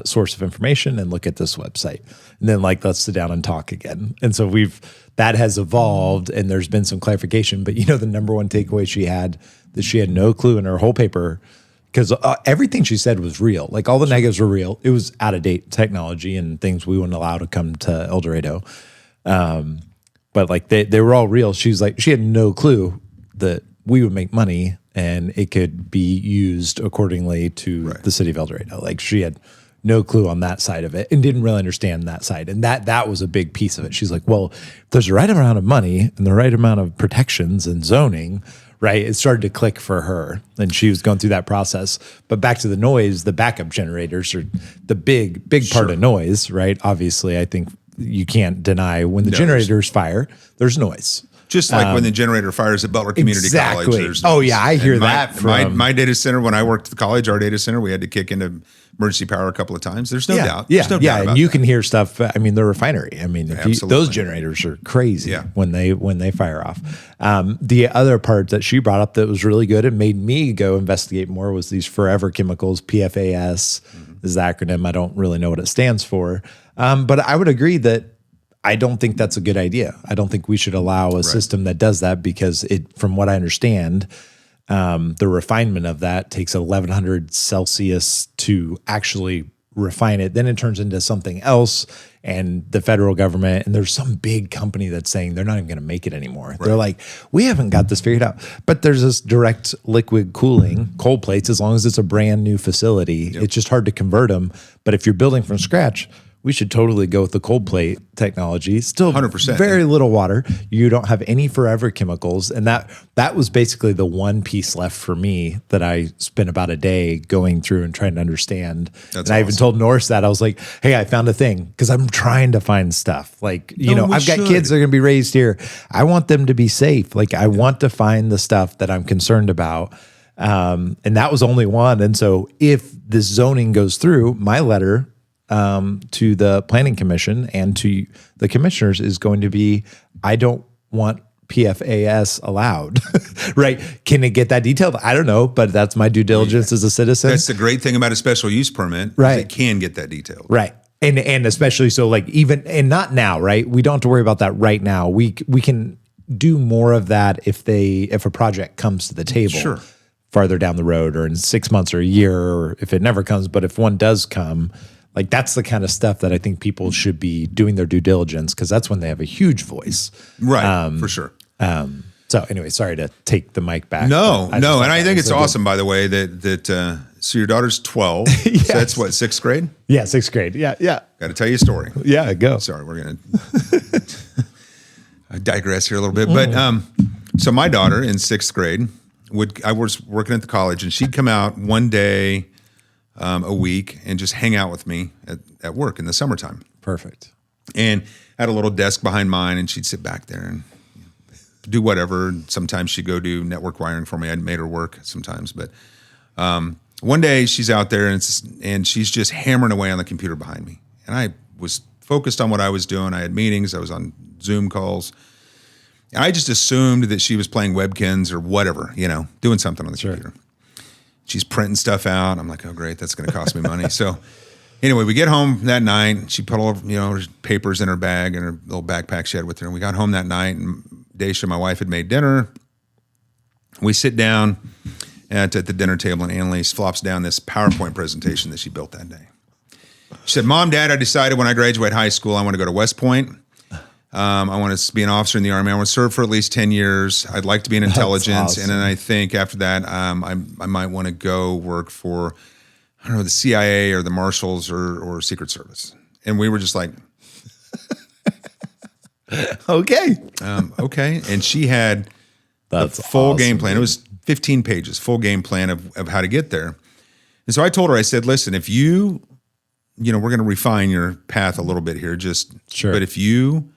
source of information and look at this website? And then let's sit down and talk again. And so that has evolved, and there's been some clarification. But the number one takeaway she had, that she had no clue in her whole paper, because everything she said was real. Like, all the negatives were real. It was out of date technology and things we wouldn't allow to come to El Dorado. But they were all real. She's like, she had no clue that we would make money and it could be used accordingly to the city of El Dorado. Like, she had no clue on that side of it and didn't really understand that side. And that was a big piece of it. She's like, well, if there's the right amount of money and the right amount of protections and zoning, right? It started to click for her, and she was going through that process. But back to the noise, the backup generators are the big part of noise, right? Obviously, I think you can't deny when the No, generators fire, there's noise. Just like when the generator fires at Butler Community exactly. College. There's Oh, yeah, I hear and that from- my data center, when I worked at the college, our data center, we had to kick into emergency power a couple of times. There's no doubt. There's no doubt about and you that. can hear stuff. I mean, the refinery. I mean, those generators are crazy Yeah. when they fire off. The other part that she brought up that was really good and made me go investigate more was these forever chemicals. PFAS is the acronym. I don't really know what it stands for, but I would agree that I don't think that's a good idea. I don't think we should allow a system that does that because from what I understand, the refinement of that takes 1100 Celsius to actually refine it. Then it turns into something else, and the federal government, and there's some big company that's saying they're not even going to make it anymore. Right. They're like, we haven't got this figured out. But there's this direct liquid cooling, cold plates, as long as it's a brand new facility, it's just hard to convert them. But if you're building from scratch, we should totally go with the cold plate technology. Still 100%. Very little water. You don't have any forever chemicals. And that was basically the one piece left for me that I spent about a day going through and trying to understand. That's I even told Norse that. I was like, hey, I found a thing because I'm trying to find stuff. Like, I've got kids that are going to be raised here. I want them to be safe. Like, I want to find the stuff that I'm concerned about. And that was only one. And so if this zoning goes through, my letter to the planning commission and to the commissioners is going to be, I don't want PFAS allowed, right? Can it get that detailed? I don't know, but that's my due diligence as a citizen. That's the great thing about a special use permit. Right. It can get that detailed. Right. And especially so like even, and not now, right? We don't have to worry about that right now. We can do more of that if a project comes to the table farther down the road or in 6 months or a year, or if it never comes, but if one does come, like that's the kind of stuff that I think people should be doing their due diligence because that's when they have a huge voice. Right, for sure. So anyway, sorry to take the mic back. No. And I think it's awesome, by the way, that so your daughter's 12. Yes. So that's what, 6th grade? Yeah, 6th grade. Yeah. Got to tell you a story. Yeah, go. Sorry, we're going to I digress here a little bit. But so my daughter in 6th grade, I was working at the college, and she'd come out one day a week and just hang out with me at work in the summertime. Perfect. And I had a little desk behind mine, and she'd sit back there and do whatever. And sometimes she'd go do network wiring for me. I'd made her work sometimes. But one day she's out there and she's just hammering away on the computer behind me. And I was focused on what I was doing. I had meetings. I was on Zoom calls. And I just assumed that she was playing Webkins or whatever, doing something on the computer. She's printing stuff out. I'm like, oh, great, that's going to cost me money. So anyway, we get home that night. She put all of, her papers in her bag and her little backpack she had with her. And we got home that night, and Daisha, my wife, had made dinner. We sit down at the dinner table, and Annalise flops down this PowerPoint presentation that she built that day. She said, Mom, Dad, I decided when I graduate high school, I want to go to West Point. I want to be an officer in the Army. I want to serve for at least 10 years. I'd like to be in intelligence. Awesome. And then I think after that, I might want to go work for, I don't know, the CIA or the Marshals or Secret Service. And we were just like, Okay. Okay. And she had the full game plan. It was 15 pages, full game plan of how to get there. And so I told her, I said, listen, if we're going to refine your path a little bit here, but if you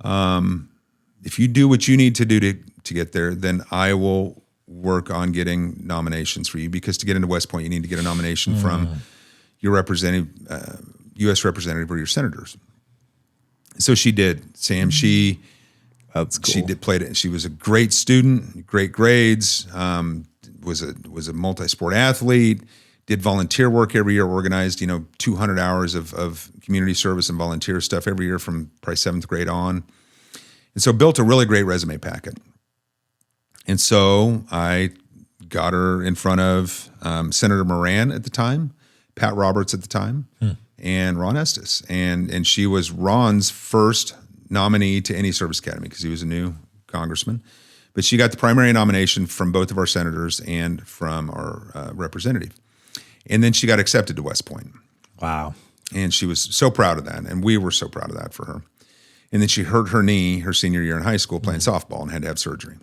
do what you need to do to get there, then I will work on getting nominations for you, because to get into West Point, you need to get a nomination from your representative, U.S. representative or your senators. So she did, Sam. That's cool. She played it. She was a great student, great grades, was a multi-sport athlete, did volunteer work every year, organized, 200 hours of community service and volunteer stuff every year from probably 7th grade on. And so built a really great resume packet. And so I got her in front of Senator Moran at the time, Pat Roberts at the time, and Ron Estes. And she was Ron's first nominee to any service academy because he was a new congressman. But she got the primary nomination from both of our senators and from our representative. And then she got accepted to West Point. Wow. And she was so proud of that. And we were so proud of that for her. And then she hurt her knee her senior year in high school playing softball and had to have surgery.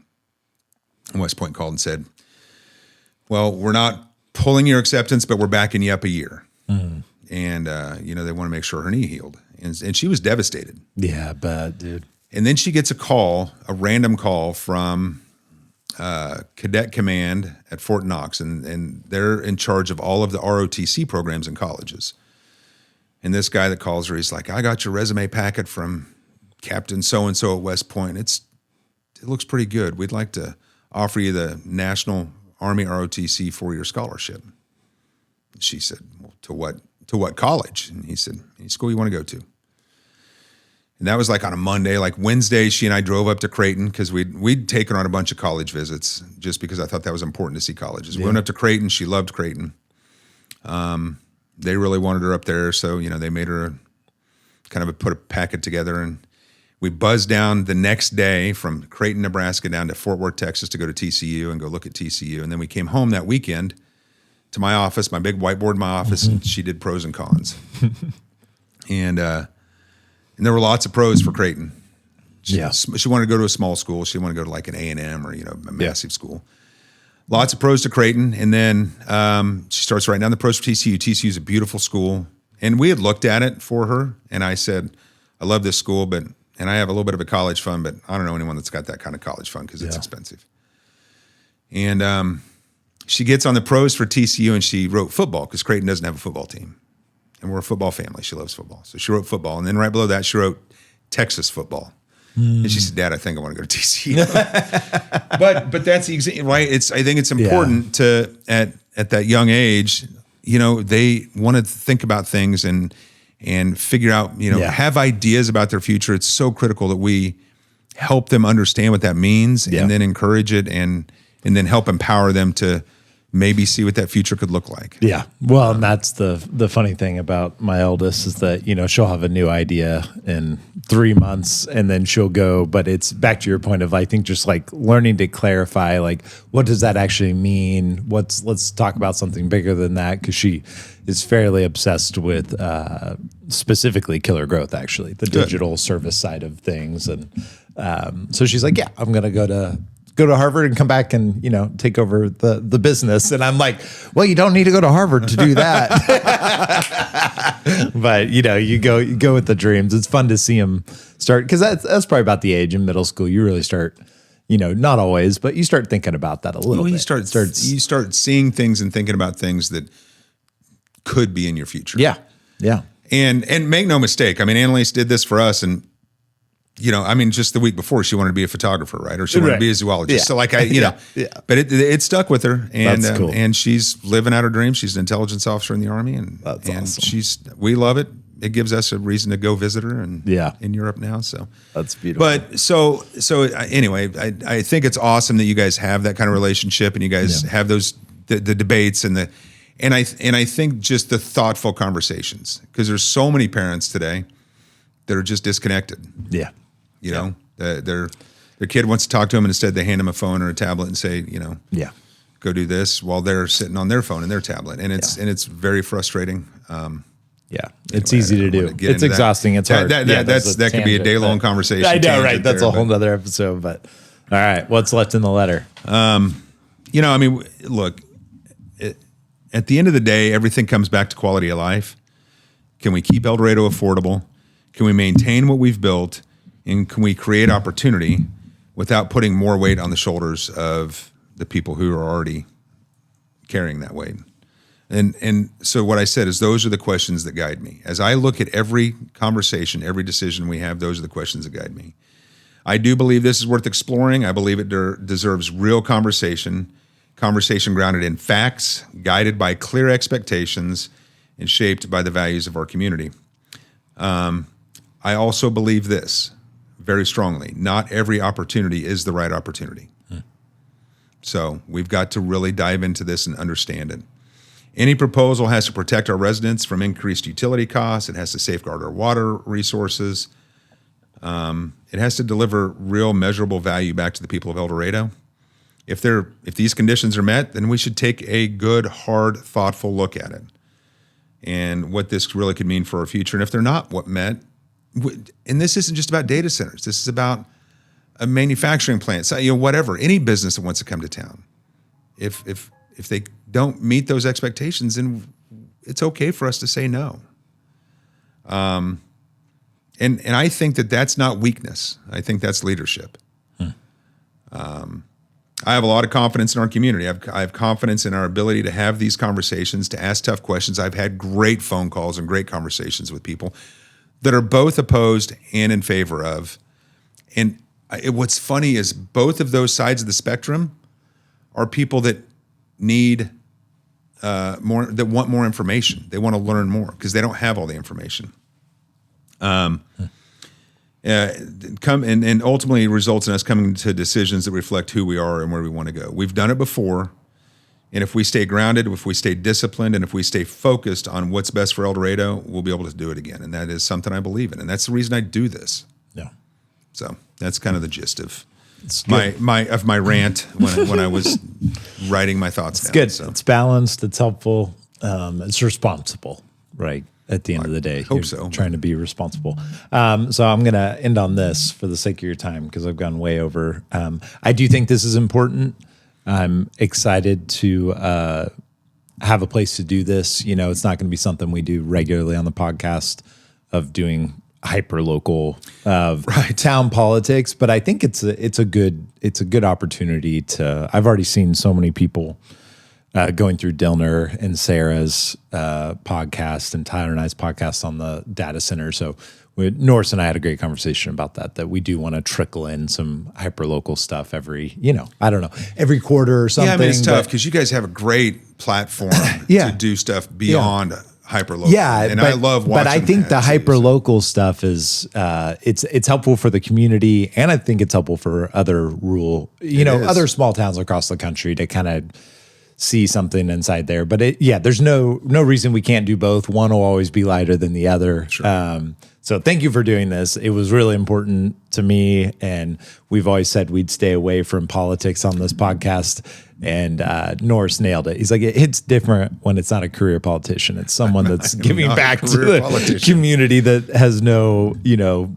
And West Point called and said, well, we're not pulling your acceptance, but we're backing you up a year. And, they want to make sure her knee healed. And she was devastated. Yeah, bad, dude. And then she gets a random call from Cadet Command at Fort Knox, and they're in charge of all of the ROTC programs in colleges. And this guy that calls her, he's like, I got your resume packet from Captain so-and-so at West Point. It looks pretty good. We'd like to offer you the National Army ROTC 4-year scholarship. She said, well, to what college? And he said, any school you want to go to. And that was like on a Monday. Like Wednesday, she and I drove up to Creighton because we'd taken her on a bunch of college visits just because I thought that was important to see colleges. Yeah. We went up to Creighton. She loved Creighton. They really wanted her up there. So, they made her put a packet together, and we buzzed down the next day from Creighton, Nebraska down to Fort Worth, Texas to go to TCU and go look at TCU. And then we came home that weekend to my office, my big whiteboard in my office, and she did pros and cons. And there were lots of pros for Creighton. She wanted to go to a small school. She wanted to go to like an A&M or, a massive school. Lots of pros to Creighton. And then she starts writing down the pros for TCU. TCU is a beautiful school. And we had looked at it for her. And I said, I love this school, and I have a little bit of a college fund, but I don't know anyone that's got that kind of college fund because it's expensive. And she gets on the pros for TCU, and she wrote football because Creighton doesn't have a football team. And we're a football family. She loves football. So she wrote football. And then right below that, she wrote Texas football. And she said, Dad, I think I want to go to TCU. but that's the right. I think it's important to, at that young age, they want to think about things and figure out, have ideas about their future. It's so critical that we help them understand what that means and then encourage it and then help empower them to maybe see what that future could look like. Yeah. Well, and that's the funny thing about my eldest is that, she'll have a new idea in 3 months and then she'll go, but it's back to your point of, I think, just like learning to clarify, like, what does that actually mean? Let's talk about something bigger than that. Cause she is fairly obsessed with, specifically killer growth, actually the digital service side of things. And, so she's like, yeah, I'm going to go to Harvard and come back and, take over the business. And I'm like, well, you don't need to go to Harvard to do that. But, you go with the dreams. It's fun to see them start, because that's probably about the age in middle school. You really start, not always, but you start thinking about that a little bit. You start seeing things and thinking about things that could be in your future. Yeah. Yeah. And make no mistake. I mean, Annalise did this for us, and just the week before, she wanted to be a photographer, right? Or she wanted to be a zoologist. Yeah. So like but it stuck with her, and That's cool. And she's living out her dreams. She's an intelligence officer in the Army, and awesome. We love it. It gives us a reason to go visit her, and in Europe now. So that's beautiful. But so anyway, I think it's awesome that you guys have that kind of relationship, and you guys have those the debates and I think just the thoughtful conversations, because there's so many parents today that are just disconnected. Yeah. Their kid wants to talk to them, and instead they hand them a phone or a tablet and say, go do this, while they're sitting on their phone and their tablet, and it's very frustrating. It's easy to do. It's exhausting. It's hard. That could be a day-long conversation. I know, right? That's a whole other episode. But all right, what's left in the letter? Look, at the end of the day, everything comes back to quality of life. Can we keep El Dorado affordable? Can we maintain what we've built? And can we create opportunity without putting more weight on the shoulders of the people who are already carrying that weight? And so what I said is, those are the questions that guide me. As I look at every conversation, every decision we have, those are the questions that guide me. I do believe this is worth exploring. I believe it deserves real conversation grounded in facts, guided by clear expectations, and shaped by the values of our community. I also believe this very strongly: not every opportunity is the right opportunity. So we've got to really dive into this and understand it. Any proposal has to protect our residents from increased utility costs. It has to safeguard our water resources. It has to deliver real measurable value back to the people of El Dorado. If these conditions are met, then we should take a good, hard, thoughtful look at it and what this really could mean for our future. And if they're not met, and this isn't just about data centers, this is about a manufacturing plant, so, whatever, any business that wants to come to town. If they don't meet those expectations, then it's okay for us to say no. And I think that that's not weakness. I think that's leadership. I have a lot of confidence in our community. I have confidence in our ability to have these conversations, to ask tough questions. I've had great phone calls and great conversations with people that are both opposed and in favor of. And what's funny is both of those sides of the spectrum are people that need more, that want more information. They want to learn more because they don't have all the information. And ultimately results in us coming to decisions that reflect who we are and where we want to go. We've done it before, and if we stay grounded, if we stay disciplined, and if we stay focused on what's best for El Dorado, we'll be able to do it again. And that is something I believe in, and that's the reason I do this. Yeah. So that's kind of the gist of my rant when I was writing my thoughts down. Good. So. It's balanced. It's helpful. It's responsible, right? At the end of the day, hope so. Trying to be responsible. So I'm going to end on this for the sake of your time because I've gone way over. I do think this is important. I'm excited to have a place to do this. You know, it's not going to be something we do regularly on the podcast of doing hyper local town politics, but I think it's a good opportunity to. I've already seen so many people. Going through Dillner and Sarah's podcast and Tyler and I's podcast on the data center. So Norris and I had a great conversation about that we do want to trickle in some hyper-local stuff every quarter or something. Yeah, I mean, it's tough because you guys have a great platform to do stuff beyond hyper-local. Yeah, and I love watching. But I think the hyper-local stuff is it's helpful for the community, and I think it's helpful for other rural, other small towns across the country to kind of see something inside there. But there's no reason we can't do both. One will always be lighter than the other. Sure. So thank you for doing this. It was really important to me, and we've always said we'd stay away from politics on this podcast. And Norris nailed it. He's like, it's different when it's not a career politician. It's someone that's giving back to the community that has no,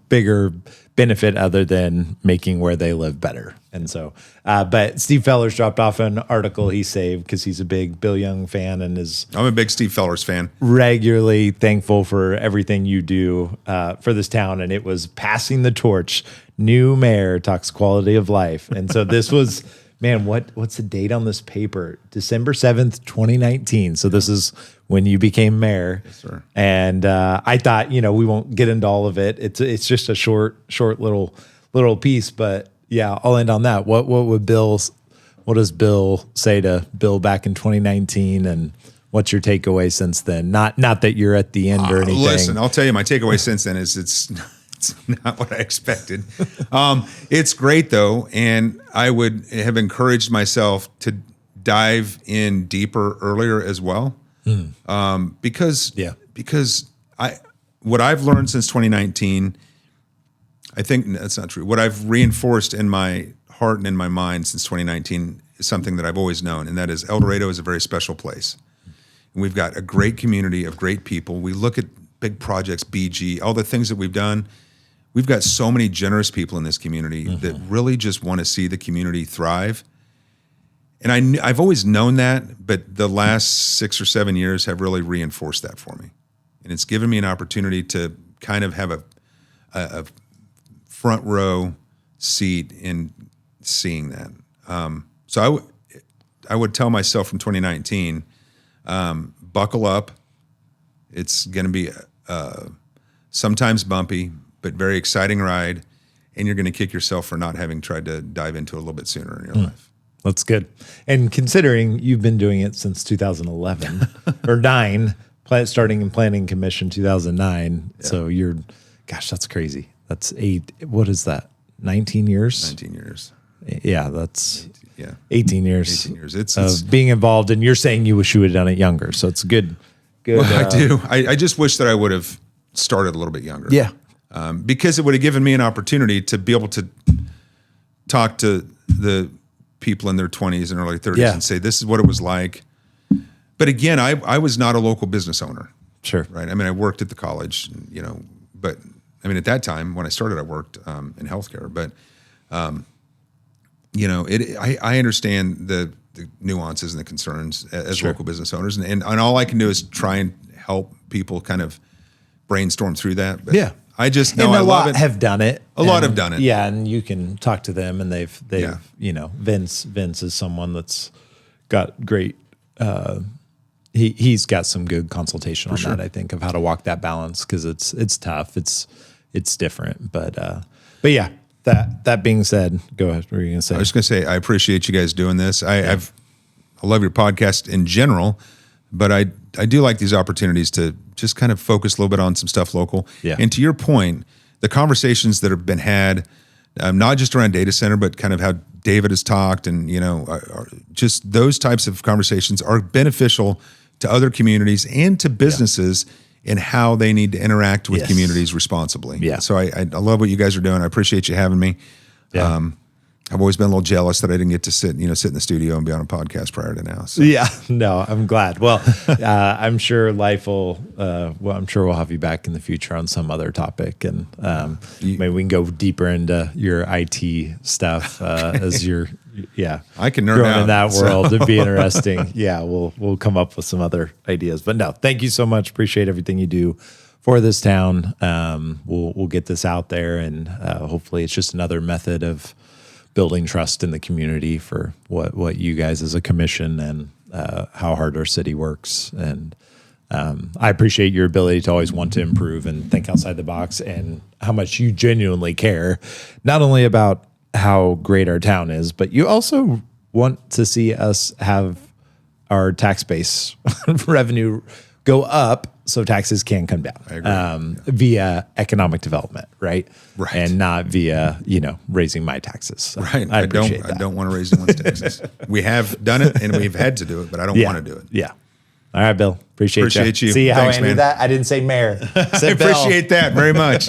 bigger benefit other than making where they live better. And so, but Steve Fellers dropped off an article he saved because he's a big Bill Young fan and I'm a big Steve Fellers fan. Regularly thankful for everything you do for this town. And it was passing the torch. New mayor talks quality of life. And so this was, man, what's the date on this paper? December 7th, 2019. So this is when you became mayor. Yes, sir. And I thought, we won't get into all of it. It's just a short little piece, but yeah, I'll end on that. What does Bill say to Bill back in 2019, and what's your takeaway since then? Not that you're at the end or anything. Listen, I'll tell you, my takeaway since then is it's not what I expected. It's great though, and I would have encouraged myself to dive in deeper earlier as well, because what I've learned since 2019. I think that's not true. What I've reinforced in my heart and in my mind since 2019 is something that I've always known, and that is El Dorado is a very special place. And we've got a great community of great people. We look at big projects, BG, all the things that we've done. We've got so many generous people in this community that really just want to see the community thrive. And I've always known that, but the last 6 or 7 years have really reinforced that for me. And it's given me an opportunity to kind of have a front row seat in seeing that. So I would tell myself from 2019, buckle up. It's going to be sometimes bumpy, but very exciting ride. And you're going to kick yourself for not having tried to dive into it a little bit sooner in your life. That's good. And considering you've been doing it since 2011 or 9, starting in Planning Commission 2009. Yeah. So that's crazy. That's 8. What is that? 19 years? 19 years. Yeah, that's 18 years. 18 years. It's being involved, and you're saying you wish you would have done it younger. So it's good. Well, I do. I just wish that I would have started a little bit younger. Yeah. Because it would have given me an opportunity to be able to talk to the people in their 20s and early 30s and say, this is what it was like. But again, I was not a local business owner. Sure. Right. I mean, I worked at the college, but I mean, at that time when I started, I worked in healthcare, but I understand the nuances and the concerns as local business owners, and all I can do is try and help people kind of brainstorm through that. But I just know and I a love lot it. have done it. A lot have done it. Yeah, and you can talk to them, and they've Yeah. Vince is someone that's got great. He's got some good consultation on that. I think of how to walk that balance because it's tough. It's different, but yeah. That being said, go ahead. What were you going to say? I was going to say I appreciate you guys doing this. I love your podcast in general, but I do like these opportunities to just kind of focus a little bit on some stuff local. Yeah. And to your point, the conversations that have been had, not just around data center, but kind of how David has talked, and are just those types of conversations are beneficial to other communities and to businesses in how they need to interact with communities responsibly. Yeah. So I love what you guys are doing. I appreciate you having me. Yeah. I've always been a little jealous that I didn't get to sit in the studio and be on a podcast prior to now. So. Yeah, no, I'm glad. Well, I'm sure life will. I'm sure we'll have you back in the future on some other topic, and maybe we can go deeper into your IT stuff as you're. Yeah, I can nerd growing out, in that so. world. It'd be interesting. Yeah, we'll come up with some other ideas. But no, thank you so much. Appreciate everything you do for this town. We'll get this out there, and hopefully, it's just another method of building trust in the community for what you guys as a commission and how hard our city works. And I appreciate your ability to always want to improve and think outside the box, and how much you genuinely care, not only about how great our town is, but you also want to see us have our tax base revenue go up so taxes can come down via economic development, right? Right. And not via, raising my taxes. So Right. I appreciate I that. don't want to raise anyone's taxes. We have done it and we've had to do it, but I don't want to do it. Yeah. All right, Bill. Appreciate you. See how Thanks, I ended man. that? I didn't say mayor. I appreciate that very much.